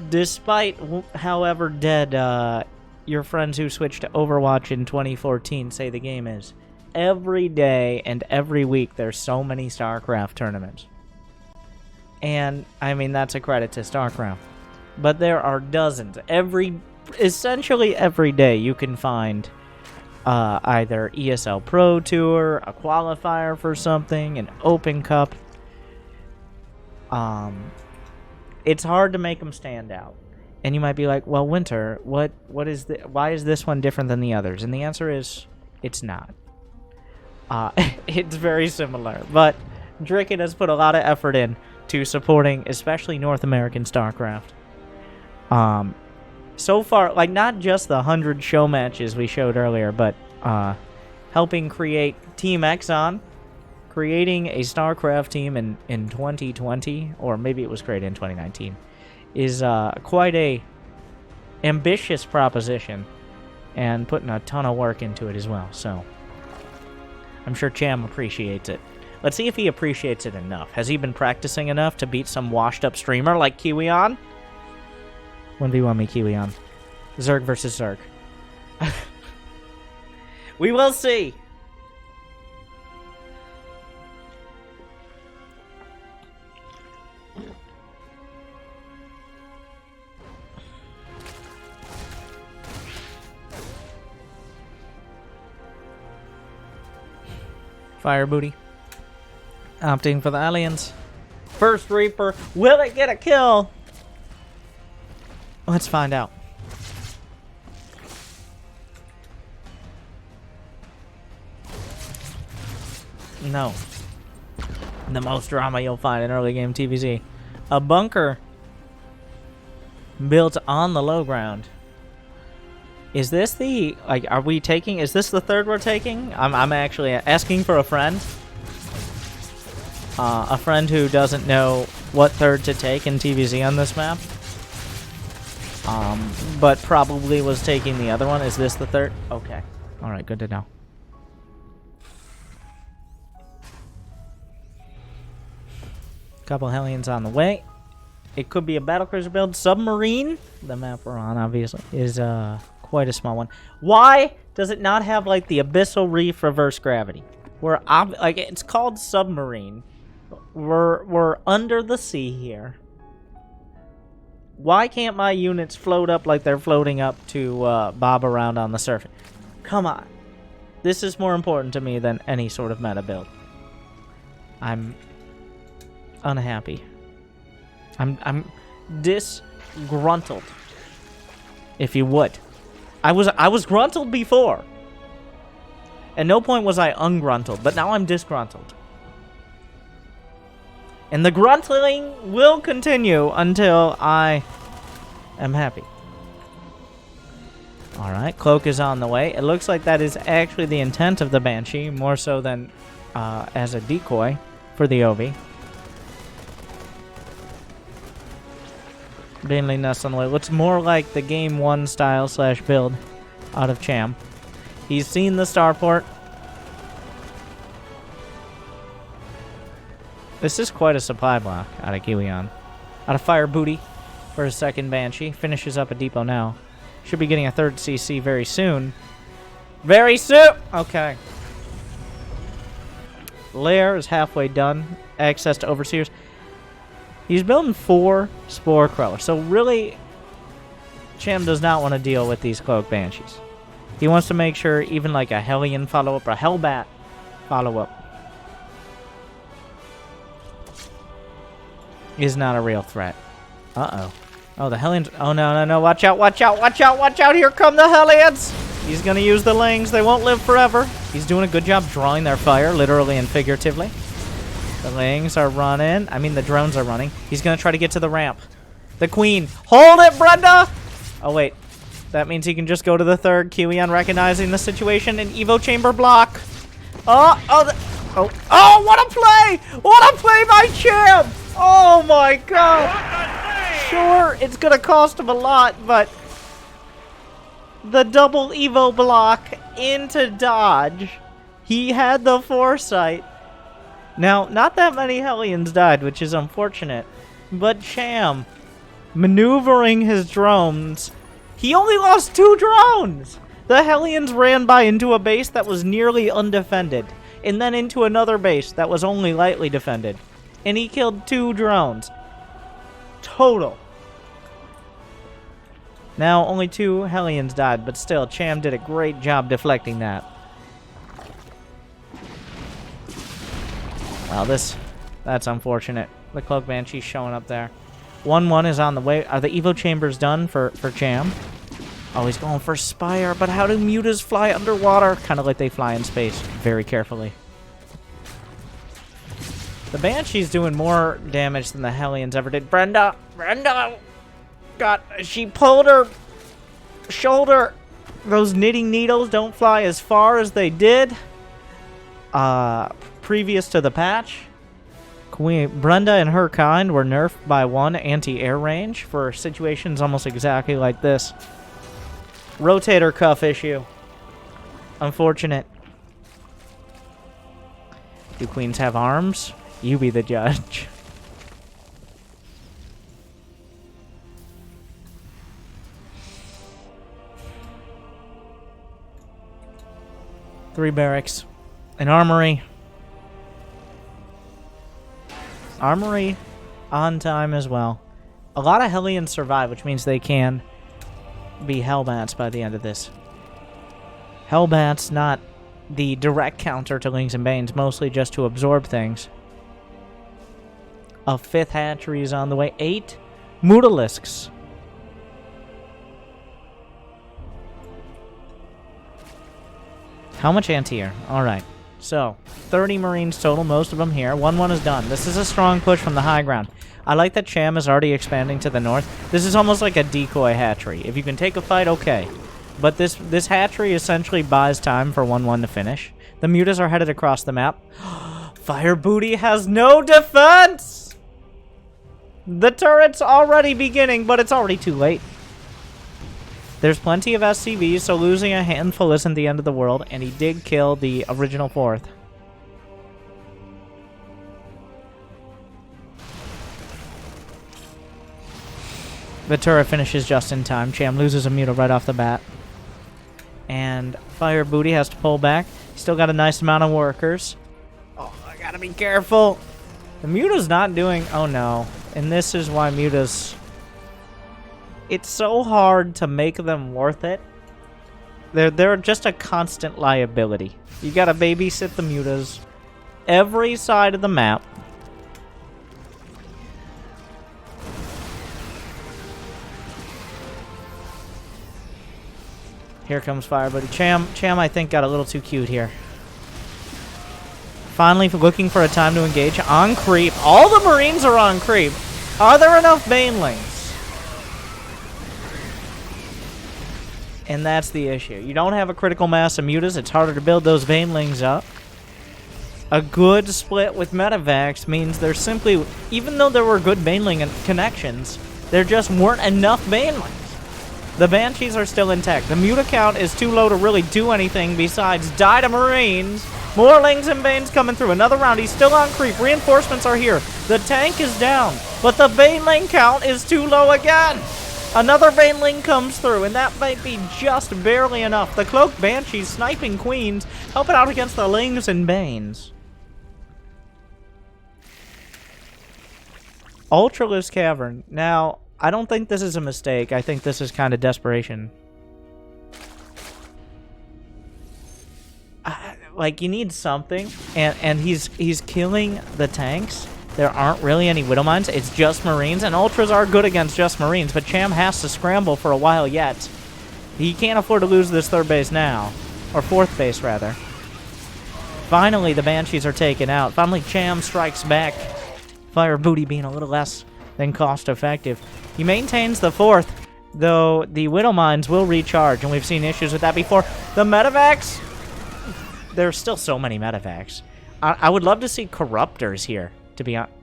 despite however dead your friends who switched to Overwatch in 2014 say the game is, every day and every week there's so many Starcraft tournaments. And, I mean, that's a credit to Starcraft. But there are dozens. Essentially every day you can find either ESL Pro Tour, a qualifier for something, an Open Cup. It's hard to make them stand out. And you might be like, well, Winter, why is this one different than the others? And the answer is, it's not. It's very similar. But Dricket has put a lot of effort in to supporting especially North American StarCraft. So far, like, not just the 100 show matches we showed earlier, but helping create Team eXoN, creating a StarCraft team in 2020, or maybe it was created in 2019, is quite a ambitious proposition, and putting a ton of work into it as well. So I'm sure Cham appreciates it. Let's see if he appreciates it enough. Has he been practicing enough to beat some washed-up streamer like Kiwian? 1v1 me, Kiwian. Zerg versus Zerg. We will see. Fire Booty. Opting for the Aliens. First Reaper. Will it get a kill? Let's find out. No. The most drama you'll find in early game TVZ. A bunker built on the low ground. Is this the... Like, are we taking... Is this the third we're taking? I'm actually asking for a friend. A friend who doesn't know what third to take in TVZ on this map. But probably was taking the other one. Is this the third? Okay. Alright, good to know. Couple Hellions on the way. It could be a battlecruiser build. Submarine, the map we're on, obviously, is quite a small one. Why does it not have, like, the Abyssal Reef reverse gravity? Like, it's called Submarine. We're under the sea here. Why can't my units float up like they're floating up to bob around on the surface? Come on. This is more important to me than any sort of meta build. I'm unhappy. I'm disgruntled, if you would. I was gruntled before. At no point was I ungruntled, but now I'm disgruntled. And the gruntling will continue until I am happy. Alright, Cloak is on the way. It looks like that is actually the intent of the Banshee, more so than as a decoy for the Ovi. Mainly Nest on the way. Looks more like the Game 1 style / build out of Cham. He's seen the starport. This is quite a supply block out of Kiwian. Out of Fire Booty for his second Banshee. Finishes up a depot now. Should be getting a third CC very soon. Very soon! Okay. Lair is halfway done. access to Overseers. He's building 4 Spore Crawlers. So really, Cham does not want to deal with these Cloak Banshees. He wants to make sure even like a Hellion follow-up or a Hellbat follow-up is not a real threat. Uh-oh. Oh, the Hellions. Oh, no, no, no. Watch out, watch out, watch out, watch out. Here come the Hellions. He's going to use the Lings. They won't live forever. He's doing a good job drawing their fire, literally and figuratively. The Lings are running. I mean, the drones are running. He's going to try to get to the ramp. The Queen. Hold it, Brenda! Oh, wait. That means he can just go to the 3rd. Kiwian recognizing the situation. An Evo Chamber block. Oh, oh, what a play! What a play by Cham! Oh, my God. Sure, it's going to cost him a lot, but the double Evo block into dodge. He had the foresight. Now, not that many Hellions died, which is unfortunate, but Cham maneuvering his drones. He only lost 2 drones. The Hellions ran by into a base that was nearly undefended, and then into another base that was only lightly defended. And he killed 2 drones. Total. Now, only 2 Hellions died, but still, Cham did a great job deflecting that. Well, that's unfortunate. The Cloak Banshee's showing up there. 1-1 is on the way. Are the Evo Chambers done for Cham? Oh, he's going for Spire, but how do mutas fly underwater? Kind of like they fly in space, very carefully. The Banshee's doing more damage than the Hellions ever did. Brenda! She pulled her shoulder. Those knitting needles don't fly as far as they did previous to the patch. Brenda and her kind were nerfed by 1 anti-air range for situations almost exactly like this. Rotator cuff issue. Unfortunate. Do queens have arms? You be the judge. Three barracks. An armory. Armory on time as well. A lot of Hellions survive, which means they can be Hellbats by the end of this. Hellbats, not the direct counter to Lings and Banes, mostly just to absorb things. A 5th hatchery is on the way. 8 Mutalisks. How much anti-air? Alright. So, 30 Marines total, most of them here. 1-1 is done. This is a strong push from the high ground. I like that Cham is already expanding to the north. This is almost like a decoy hatchery. If you can take a fight, okay. But this hatchery essentially buys time for 1-1 to finish. The mutas are headed across the map. Fire Booty has no defense! The turret's already beginning, but it's already too late. There's plenty of SCVs, so losing a handful isn't the end of the world, and he did kill the original 4th. The turret finishes just in time. Cham loses a muta right off the bat. And Fire Booty has to pull back. Still got a nice amount of workers. Oh, I gotta be careful. The muta's not doing... Oh, no. And this is why mutas... It's so hard to make them worth it. They're just a constant liability. You gotta babysit the mutas every side of the map. Here comes Fire Buddy. Cham, I think, got a little too cute here. Finally looking for a time to engage. On creep. All the Marines are on creep. Are there enough Banelings? And that's the issue. You don't have a critical mass of mutas. It's harder to build those Banelings up. A good split with Medivacs means there's simply... Even though there were good Baneling connections, there just weren't enough Banelings. The Banshees are still intact. The muta count is too low to really do anything besides die to Marines. More Lings and Banes coming through. Another round. He's still on creep. Reinforcements are here. The tank is down. But the Baneling count is too low again. Another Baneling comes through, and that might be just barely enough. The Cloaked Banshees sniping Queens, helping out against the Lings and Banes. Ultraless Cavern. Now, I don't think this is a mistake. I think this is kind of desperation. Like, you need something, and he's killing the tanks. There aren't really any Widow Mines. It's just Marines, and Ultras are good against just Marines, but Cham has to scramble for a while yet. He can't afford to lose this third base now. Or fourth base, rather. Finally, the Banshees are taken out. Finally, Cham strikes back. Fire Booty being a little less than cost-effective. He maintains the fourth, though the Widow Mines will recharge, and we've seen issues with that before. The Medivacs? There's still so many Medivacs. I would love to see Corruptors here, to be honest.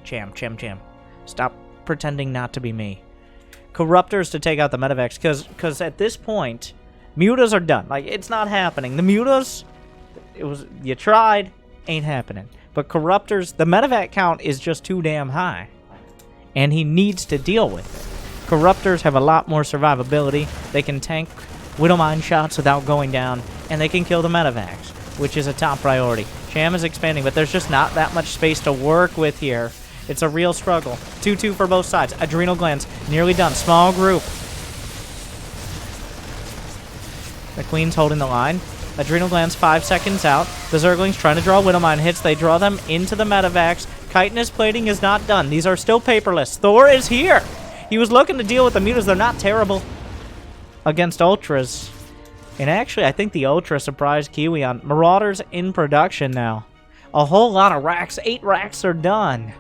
Cham. Stop pretending not to be me. Corruptors to take out the Medivacs, because at this point, Mutas are done. Like, it's not happening. The Mutas, you tried, ain't happening. But Corruptors, the Medivac count is just too damn high. And he needs to deal with it. Corruptors have a lot more survivability. They can tank Widowmine shots without going down, and they can kill the Medivacs, which is a top priority. Cham is expanding, but there's just not that much space to work with here. It's a real struggle. 2-2 for both sides. Adrenal Glands nearly done. Small group. The Queen's holding the line. Adrenal Glands 5 seconds out. The Zerglings trying to draw Widowmine hits. They draw them into the Medivacs. Chitinous plating is not done. These are still paperless. Thor is here. He was looking to deal with the Mutas. They're not terrible against Ultras. And actually, I think the Ultra surprised Kiwian. Marauders in production now. A whole lot of racks. 8 racks are done.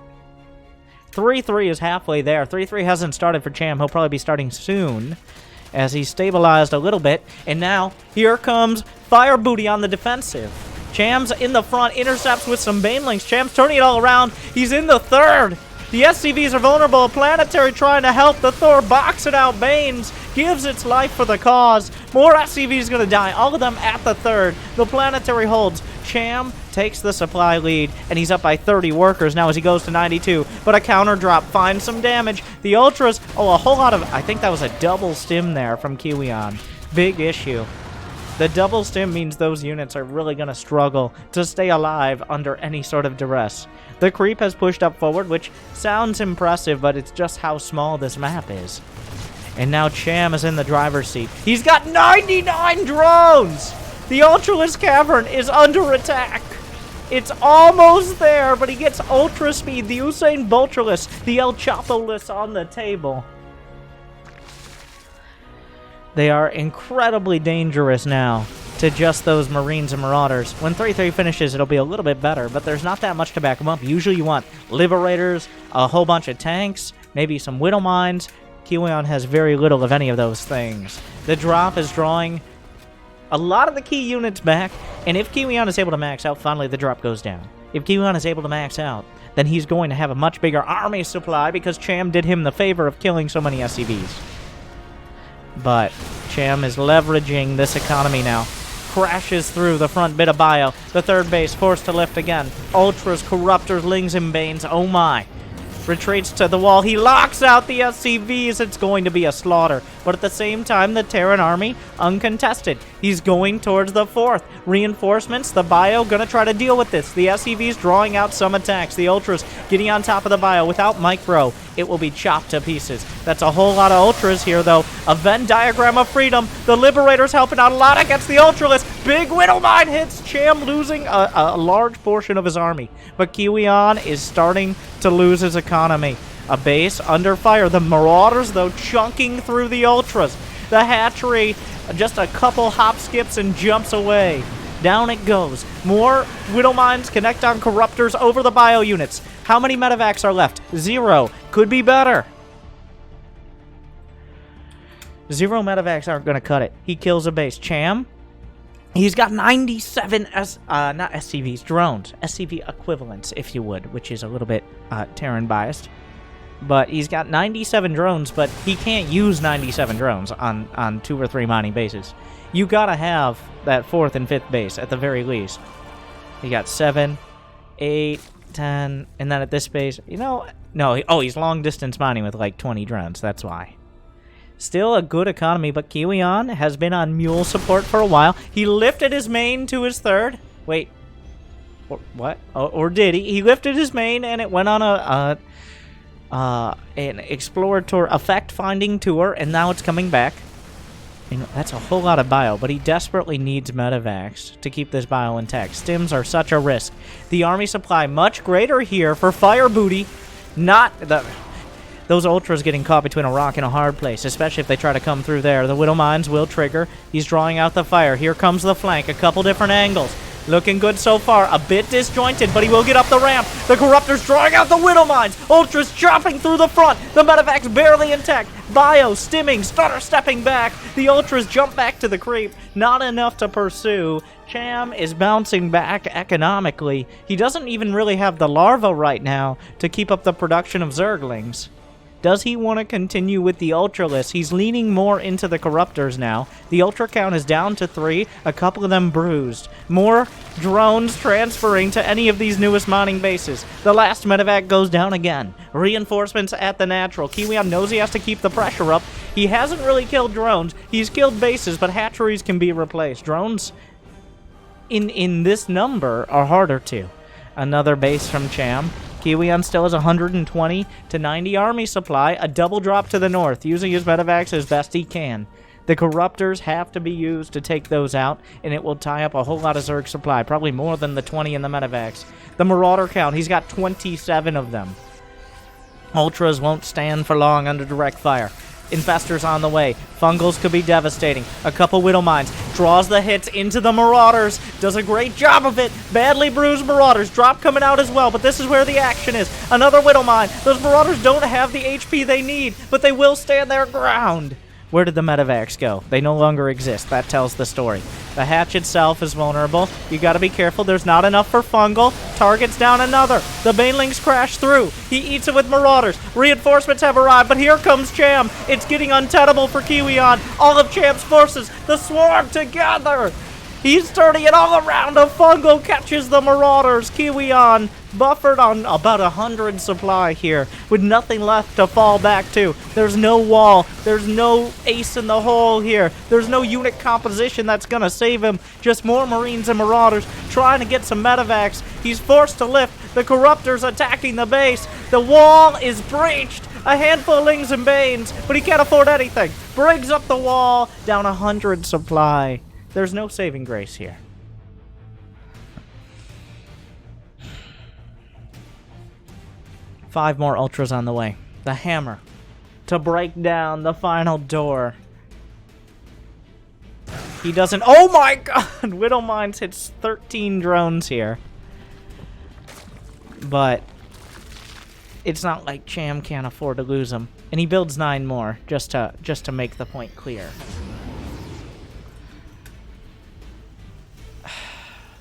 3-3 is halfway there. 3-3 hasn't started for Cham. He'll probably be starting soon, as he's stabilized a little bit. And now, here comes Fire Booty on the defensive. Cham's in the front, intercepts with some Banelings. Cham's turning it all around. He's in the third. The SCVs are vulnerable. Planetary trying to help the Thor box it out. Banes gives its life for the cause. More SCVs going to die. All of them at the third. The Planetary holds. Cham takes the supply lead, and he's up by 30 workers now as he goes to 92. But a counter drop finds some damage. The Ultras, a whole lot of, I think that was a double stim there from Kiwian. Big issue. The double stim means those units are really going to struggle to stay alive under any sort of duress. The creep has pushed up forward, which sounds impressive, but it's just how small this map is. And now Cham is in the driver's seat. He's got 99 drones! The Ultraless Cavern is under attack. It's almost there, but he gets Ultra Speed, the Usain Boltraless, the El Chapo-less on the table. They are incredibly dangerous now to just those Marines and Marauders. When 3-3 finishes, it'll be a little bit better, but there's not that much to back them up. Usually you want Liberators, a whole bunch of tanks, maybe some Widow Mines. Kiwian has very little of any of those things. The drop is drawing a lot of the key units back, and if Kiwian is able to max out, finally the drop goes down. If Kiwian is able to max out, then he's going to have a much bigger army supply because Cham did him the favor of killing so many SCVs. But Cham is leveraging this economy now. Crashes through the front bit of bio. The third base forced to lift again. Ultras, Corruptors, Lings, and Banes. Oh my. Retreats to the wall. He locks out the SCVs. It's going to be a slaughter. But at the same time, the Terran army, uncontested. He's going towards the fourth. Reinforcements, the bio, gonna try to deal with this. The SCVs drawing out some attacks. The Ultras getting on top of the bio. Without Micro, it will be chopped to pieces. That's a whole lot of Ultras here, though. A Venn diagram of freedom. The Liberators helping out a lot against the Ultraless. Big Widow Mine hits. Cham losing a large portion of his army. But Kiwian is starting to lose his economy. A base under fire. The Marauders, though, chunking through the Ultras. The hatchery, just a couple hop skips and jumps away. Down it goes. More Widow Mines connect on Corruptors over the bio units. How many Medivacs are left? 0. Could be better. 0 Medivacs aren't going to cut it. He kills a base. Cham, he's got 97 not SCVs, drones. SCV equivalents, if you would, which is a little bit Terran biased. But he's got 97 drones, but he can't use 97 drones on 2 or 3 mining bases. You gotta have that 4th and 5th base, at the very least. He got 7, 8, 10, and then at this base, you know, no, he's long distance mining with like 20 drones, that's why. Still a good economy, but Kiwian has been on mule support for a while. He lifted his main to his third. Wait, Or what? Or did he? He lifted his main and it went on an exploratory effect-finding tour, and now it's coming back. And that's a whole lot of bio, but he desperately needs medevacs to keep this bio intact. Stims are such a risk. The army supply much greater here for fire booty. Not the... Those ultras getting caught between a rock and a hard place, especially if they try to come through there. The Widow Mines will trigger. He's drawing out the fire. Here comes the flank. A couple different angles. Looking good so far. A bit disjointed, but he will get up the ramp. The Corruptor's drawing out the Widow Mines. Ultras chopping through the front. The medevac's barely intact. Bio stimming, stutter stepping back. The Ultras jump back to the creep. Not enough to pursue. Cham is bouncing back economically. He doesn't even really have the larva right now to keep up the production of Zerglings. Does he want to continue with the Ultralists? He's leaning more into the Corruptors now. The Ultra count is down to 3, a couple of them bruised. More drones transferring to any of these newest mining bases. The last medevac goes down again. Reinforcements at the natural. Kiwian knows he has to keep the pressure up. He hasn't really killed drones. He's killed bases, but hatcheries can be replaced. Drones in this number are harder to. Another base from Cham. Kiwian still has 120 to 90 army supply, a double drop to the north, using his medevacs as best he can. The Corruptors have to be used to take those out, and it will tie up a whole lot of Zerg supply, probably more than the 20 in the medevacs. The Marauder count, he's got 27 of them. Ultras won't stand for long under direct fire. Infestors on the way. Fungals could be devastating. A couple Widow Mines. Draws the hits into the Marauders. Does a great job of it. Badly bruised Marauders. Drop coming out as well, but this is where the action is. Another Widow Mine. Those Marauders don't have the HP they need, but they will stand their ground. Where did the medevacs go? They no longer exist. That tells the story. The hatch itself is vulnerable. You gotta be careful. There's not enough for Fungal. Target's down another. The Banelings crash through. He eats it with Marauders. Reinforcements have arrived, but here comes Cham. It's getting untenable for Kiwian. All of Cham's forces, the swarm together. He's turning it all around. A Fungal catches the Marauders. Kiwian buffered on about 100 supply here, with nothing left to fall back to. There's no wall. There's no ace in the hole here. There's no unit composition that's gonna save him. Just more Marines and Marauders trying to get some medevacs. He's forced to lift. The Corruptors attacking the base. The wall is breached. A handful of Lings and Banes, but he can't afford anything. Breaks up the wall. Down 100 supply. There's no saving grace here. Five more Ultras on the way. The hammer to break down the final door. He doesn't... Oh my god! Widow Mines hits 13 drones here. But it's not like Cham can't afford to lose them. And he builds 9 more just to make the point clear.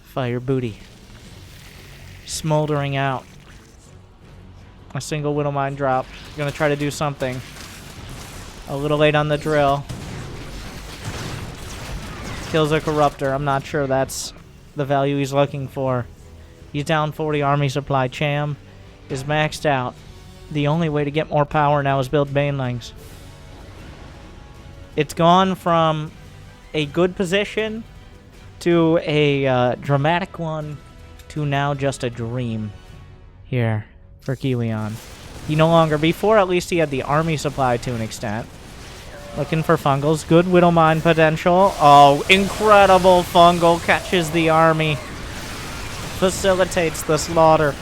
Fire booty. Smoldering out. A single Widow Mine drop. Gonna try to do something. A little late on the drill. Kills a Corruptor. I'm not sure that's the value he's looking for. He's down 40 army supply. Cham is maxed out. The only way to get more power now is build Banelings. It's gone from a good position to a dramatic one to now just a dream here for Kiwian. He no longer, before at least he had the army supply to an extent. Looking for Fungals. Good Widow Mine potential. Oh, incredible Fungal catches the army. Facilitates the slaughter.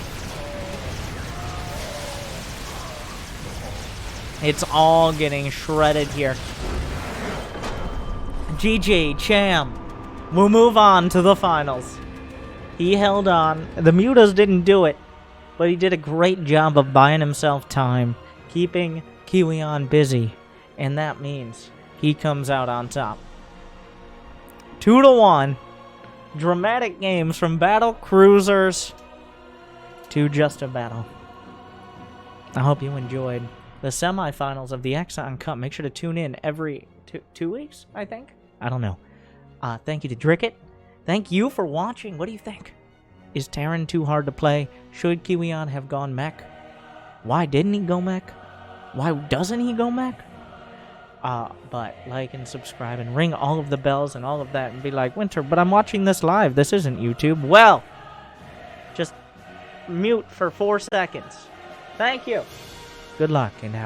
It's all getting shredded here. GG, Cham. We'll move on to the finals. He held on. The Mutas didn't do it, but he did a great job of buying himself time, keeping Kiwian busy, and that means he comes out on top. 2-1. Dramatic games from Battlecruisers to just a battle. I hope you enjoyed the semifinals of the eXoN Cup. Make sure to tune in every two weeks, I think. I don't know. Thank you to Dricket. Thank you for watching. What do you think? Is Terran too hard to play? Should Kiwian have gone mech? Why didn't he go mech? Why doesn't he go mech? But like and subscribe and ring all of the bells and all of that and be like, Winter, but I'm watching this live. This isn't YouTube. Well, mute for 4 seconds. Thank you. Good luck and have